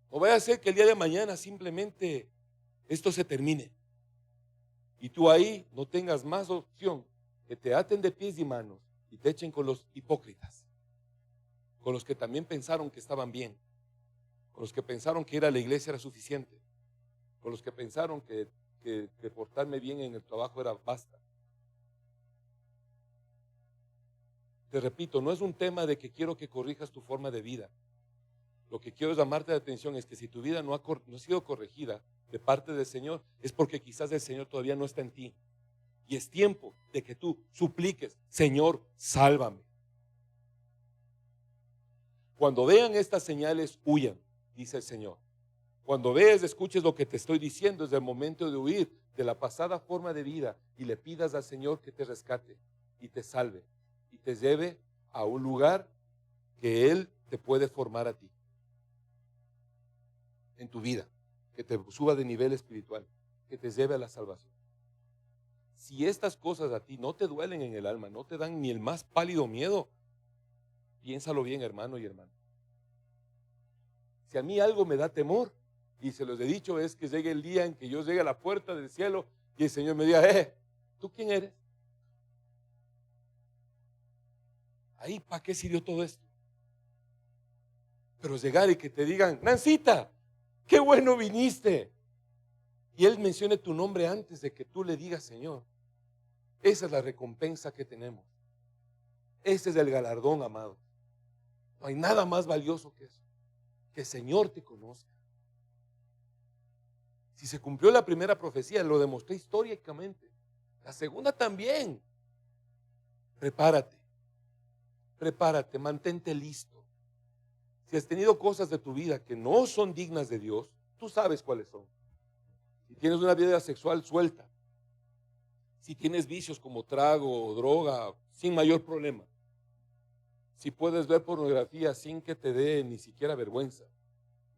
No vaya a ser que el día de mañana simplemente esto se termine. Y tú ahí no tengas más opción que te aten de pies y manos y te echen con los hipócritas, con los que también pensaron que estaban bien, con los que pensaron que ir a la iglesia era suficiente, con los que pensaron que portarme bien en el trabajo era basta. Te repito, no es un tema de que quiero que corrijas tu forma de vida. Lo que quiero llamarte la atención es que si tu vida no ha sido corregida de parte del Señor, es porque quizás el Señor todavía no está en ti. Y es tiempo de que tú supliques, Señor, sálvame. Cuando vean estas señales, huyan, dice el Señor. Cuando veas, escuches lo que te estoy diciendo, es el momento de huir de la pasada forma de vida y le pidas al Señor que te rescate y te salve y te lleve a un lugar que Él te puede formar a ti en tu vida, que te suba de nivel espiritual, que te lleve a la salvación. Si estas cosas a ti no te duelen en el alma, no te dan ni el más pálido miedo, piénsalo bien, hermano y hermana. Si a mí algo me da temor, y se los he dicho, es que llegue el día en que yo llegue a la puerta del cielo y el Señor me diga, ¿tú quién eres? Ahí, ¿para qué sirvió todo esto? Pero llegar y que te digan, Nancita, qué bueno viniste. Y Él mencione tu nombre antes de que tú le digas, Señor. Esa es la recompensa que tenemos. Ese es el galardón, amado. No hay nada más valioso que eso. Que el Señor te conozca. Si se cumplió la primera profecía, lo demostré históricamente. La segunda también. Prepárate, mantente listo. Si has tenido cosas de tu vida que no son dignas de Dios, tú sabes cuáles son. Si tienes una vida sexual suelta, Si tienes vicios como trago o droga, sin mayor problema. Si puedes ver pornografía sin que te dé ni siquiera vergüenza,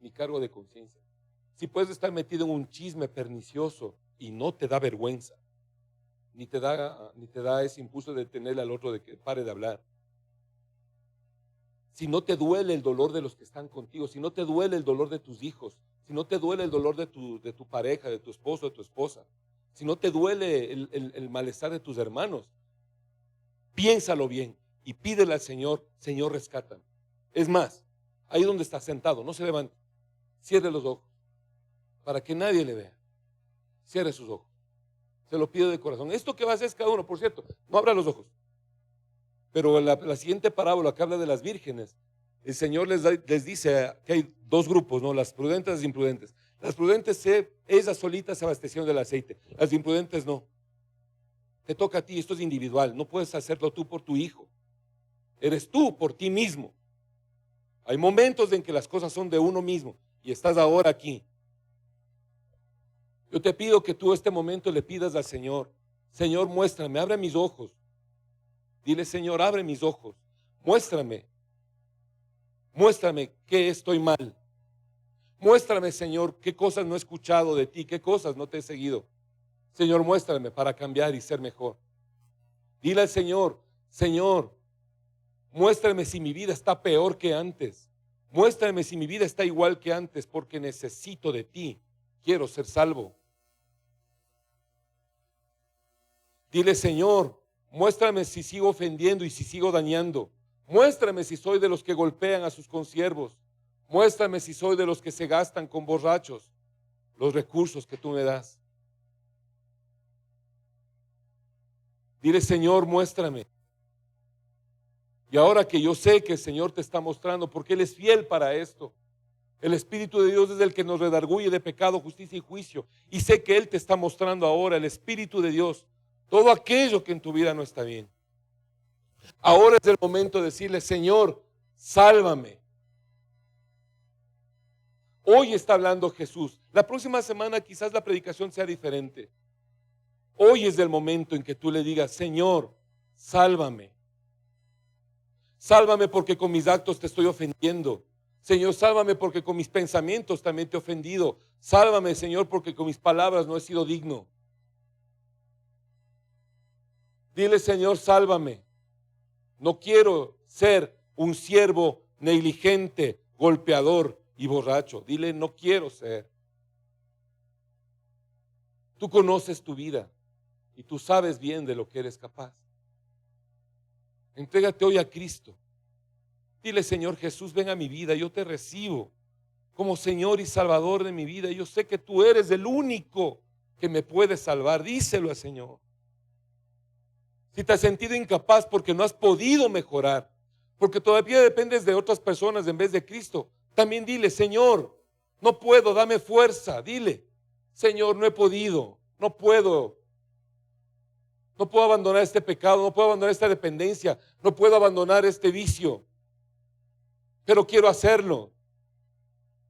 ni cargo de conciencia. Si puedes estar metido en un chisme pernicioso y no te da vergüenza, ni te da ese impulso de tenerle al otro de que pare de hablar. Si no te duele el dolor de los que están contigo, si no te duele el dolor de tus hijos, si no te duele el dolor de tu pareja, de tu esposo, de tu esposa, si no te duele el malestar de tus hermanos, piénsalo bien y pídele al Señor, Señor, rescátame. Es más, ahí donde está sentado, no se levante, cierre los ojos para que nadie le vea. Cierre sus ojos. Se lo pido de corazón. Esto que va a hacer es cada uno, por cierto, no abra los ojos. Pero la siguiente parábola que habla de las vírgenes, el Señor les dice que hay dos grupos, ¿no? Las prudentes y las imprudentes. Las prudentes, ellas solitas se abastecieron del aceite. Las imprudentes no. Te toca a ti, esto es individual. No puedes hacerlo tú por tu hijo. Eres tú por ti mismo. Hay momentos en que las cosas son de uno mismo y estás ahora aquí. Yo te pido que tú este momento le pidas al Señor, Señor, muéstrame, abre mis ojos. Dile, Señor, abre mis ojos. Muéstrame qué estoy mal. Muéstrame, Señor, qué cosas no he escuchado de ti, qué cosas no te he seguido. Señor, muéstrame para cambiar y ser mejor. Dile al Señor, Señor, muéstrame si mi vida está peor que antes. Muéstrame si mi vida está igual que antes, porque necesito de ti. Quiero ser salvo. Dile, Señor, muéstrame si sigo ofendiendo y si sigo dañando. Muéstrame si soy de los que golpean a sus consiervos. Muéstrame si soy de los que se gastan con borrachos los recursos que tú me das. Dile, Señor, muéstrame. Y ahora que yo sé que el Señor te está mostrando, porque Él es fiel para esto. El Espíritu de Dios es el que nos redarguye de pecado, justicia y juicio. Y sé que Él te está mostrando ahora, el Espíritu de Dios, todo aquello que en tu vida no está bien. Ahora es el momento de decirle, Señor, sálvame. Hoy está hablando Jesús. La próxima semana quizás la predicación sea diferente. Hoy es el momento en que tú le digas, Señor, sálvame. Sálvame porque con mis actos te estoy ofendiendo. Señor, sálvame porque con mis pensamientos también te he ofendido. Sálvame, Señor, porque con mis palabras no he sido digno. Dile, Señor, sálvame. No quiero ser un siervo negligente, golpeador y borracho. Dile, no quiero ser. Tú conoces tu vida y tú sabes bien de lo que eres capaz. Entrégate hoy a Cristo. Dile, Señor Jesús, ven a mi vida, yo te recibo como Señor y Salvador de mi vida. Yo sé que tú eres el único que me puede salvar. Díselo al Señor. Si te has sentido incapaz porque no has podido mejorar, porque todavía dependes de otras personas en vez de Cristo, también dile, Señor, no puedo, dame fuerza. Dile, Señor, no he podido, no puedo abandonar este pecado, no puedo abandonar esta dependencia, no puedo abandonar este vicio, pero quiero hacerlo.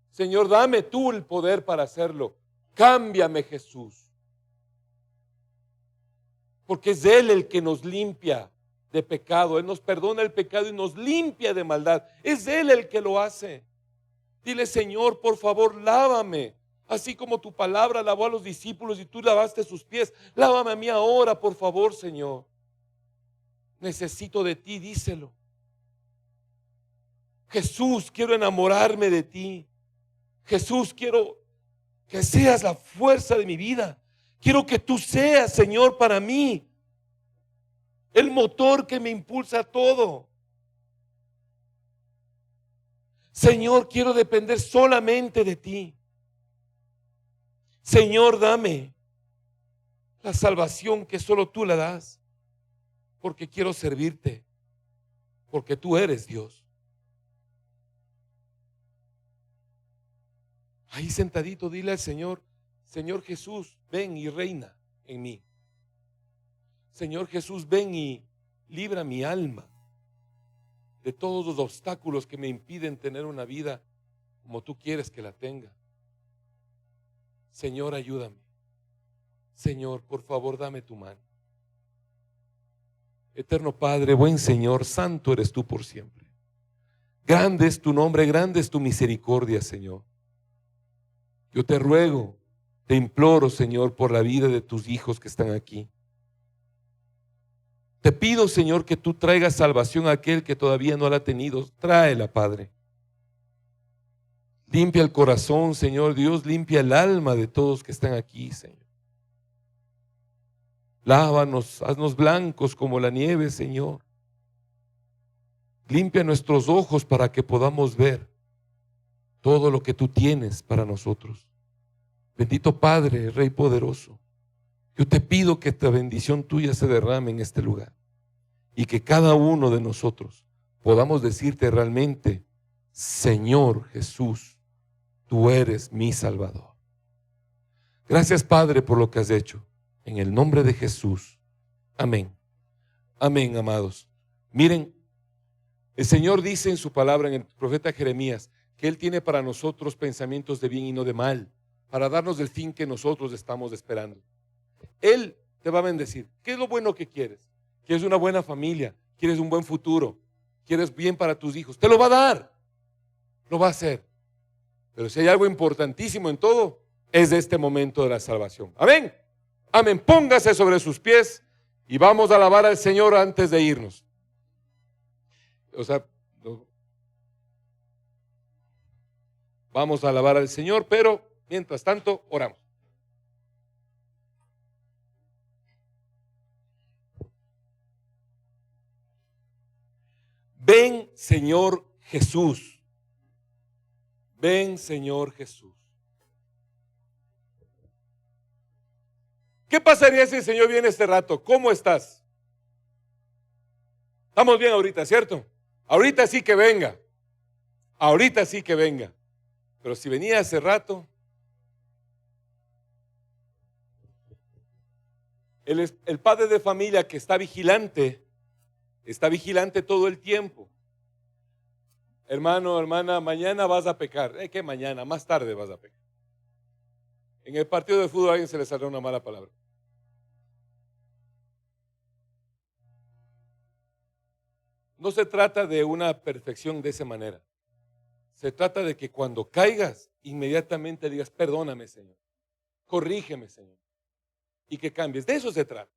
Señor, dame tú el poder para hacerlo. Cámbiame, Jesús. Porque es Él el que nos limpia de pecado. Él nos perdona el pecado y nos limpia de maldad. Es Él el que lo hace. Dile, Señor, por favor, lávame. Así como tu palabra lavó a los discípulos y tú lavaste sus pies. Lávame a mí ahora, por favor, Señor. Necesito de ti, díselo. Jesús, quiero enamorarme de ti. Jesús, quiero que seas la fuerza de mi vida. Quiero que tú seas, Señor, para mí el motor que me impulsa a todo. Señor, quiero depender solamente de ti. Señor, dame la salvación que solo tú la das, porque quiero servirte, porque tú eres Dios. Ahí sentadito, dile al Señor, Señor Jesús, ven y reina en mí. Señor Jesús, ven y libra mi alma de todos los obstáculos que me impiden tener una vida como tú quieres que la tenga. Señor, ayúdame. Señor, por favor, dame tu mano. Eterno Padre, buen Señor, santo eres tú por siempre. Grande es tu nombre, grande es tu misericordia, Señor. Yo te ruego, te imploro, Señor, por la vida de tus hijos que están aquí. Te pido, Señor, que tú traigas salvación a aquel que todavía no la ha tenido. Tráela, Padre. Limpia el corazón, Señor Dios, limpia el alma de todos que están aquí, Señor. Lávanos, haznos blancos como la nieve, Señor. Limpia nuestros ojos para que podamos ver todo lo que tú tienes para nosotros. Bendito Padre, Rey poderoso, yo te pido que esta bendición tuya se derrame en este lugar y que cada uno de nosotros podamos decirte realmente: Señor Jesús, tú eres mi Salvador. Gracias, Padre, por lo que has hecho. En el nombre de Jesús. Amén. Amén, amados. Miren, el Señor dice en su palabra, en el profeta Jeremías, que Él tiene para nosotros pensamientos de bien y no de mal, para darnos el fin que nosotros estamos esperando. Él te va a bendecir. ¿Qué es lo bueno que quieres? ¿Quieres una buena familia? ¿Quieres un buen futuro? ¿Quieres bien para tus hijos? Te lo va a dar. Lo va a hacer. Pero si hay algo importantísimo en todo, es de este momento de la salvación. Amén. Amén. Póngase sobre sus pies y vamos a alabar al Señor antes de irnos. Vamos a alabar al Señor, pero mientras tanto oramos. Ven, Señor Jesús. Ven, Señor Jesús. ¿Qué pasaría si el Señor viene este rato? ¿Cómo estás? Estamos bien ahorita, ¿cierto? Ahorita sí que venga. Ahorita sí que venga. Pero si venía hace rato, el padre de familia que está vigilante todo el tiempo. Hermano, hermana, mañana vas a pecar. ¿Qué mañana? Más tarde vas a pecar. En el partido de fútbol a alguien se le saldrá una mala palabra. No se trata de una perfección de esa manera. Se trata de que cuando caigas, inmediatamente digas: perdóname, Señor. Corrígeme, Señor. Y que cambies. De eso se trata.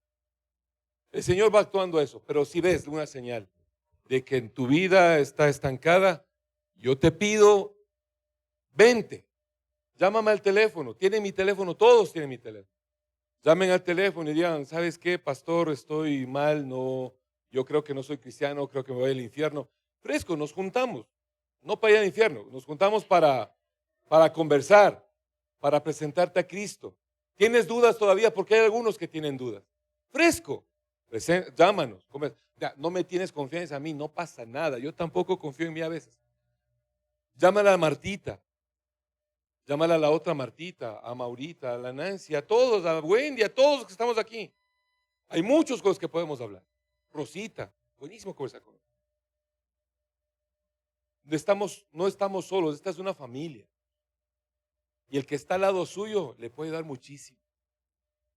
El Señor va actuando eso. Pero si ves una señal de que en tu vida está estancada, yo te pido, vente. Llámame al teléfono. Tienen mi teléfono, todos tienen mi teléfono. Llamen al teléfono y digan: ¿sabes qué, pastor? Estoy mal, no, yo creo que no soy cristiano, creo que me voy al infierno. Fresco, nos juntamos. No para ir al infierno, nos juntamos para conversar, para presentarte a Cristo. ¿Tienes dudas todavía? Porque hay algunos que tienen dudas. Fresco, llámanos. No me tienes confianza a mí, no pasa nada. Yo tampoco confío en mí a veces. Llámala a Martita. Llámala a la otra Martita, a Maurita, a la Nancy, a todos, a Wendy, a todos los que estamos aquí. Hay muchos con los que podemos hablar. Rosita, buenísimo conversar con él. No estamos solos, esta es una familia. Y el que está al lado suyo le puede dar muchísimo.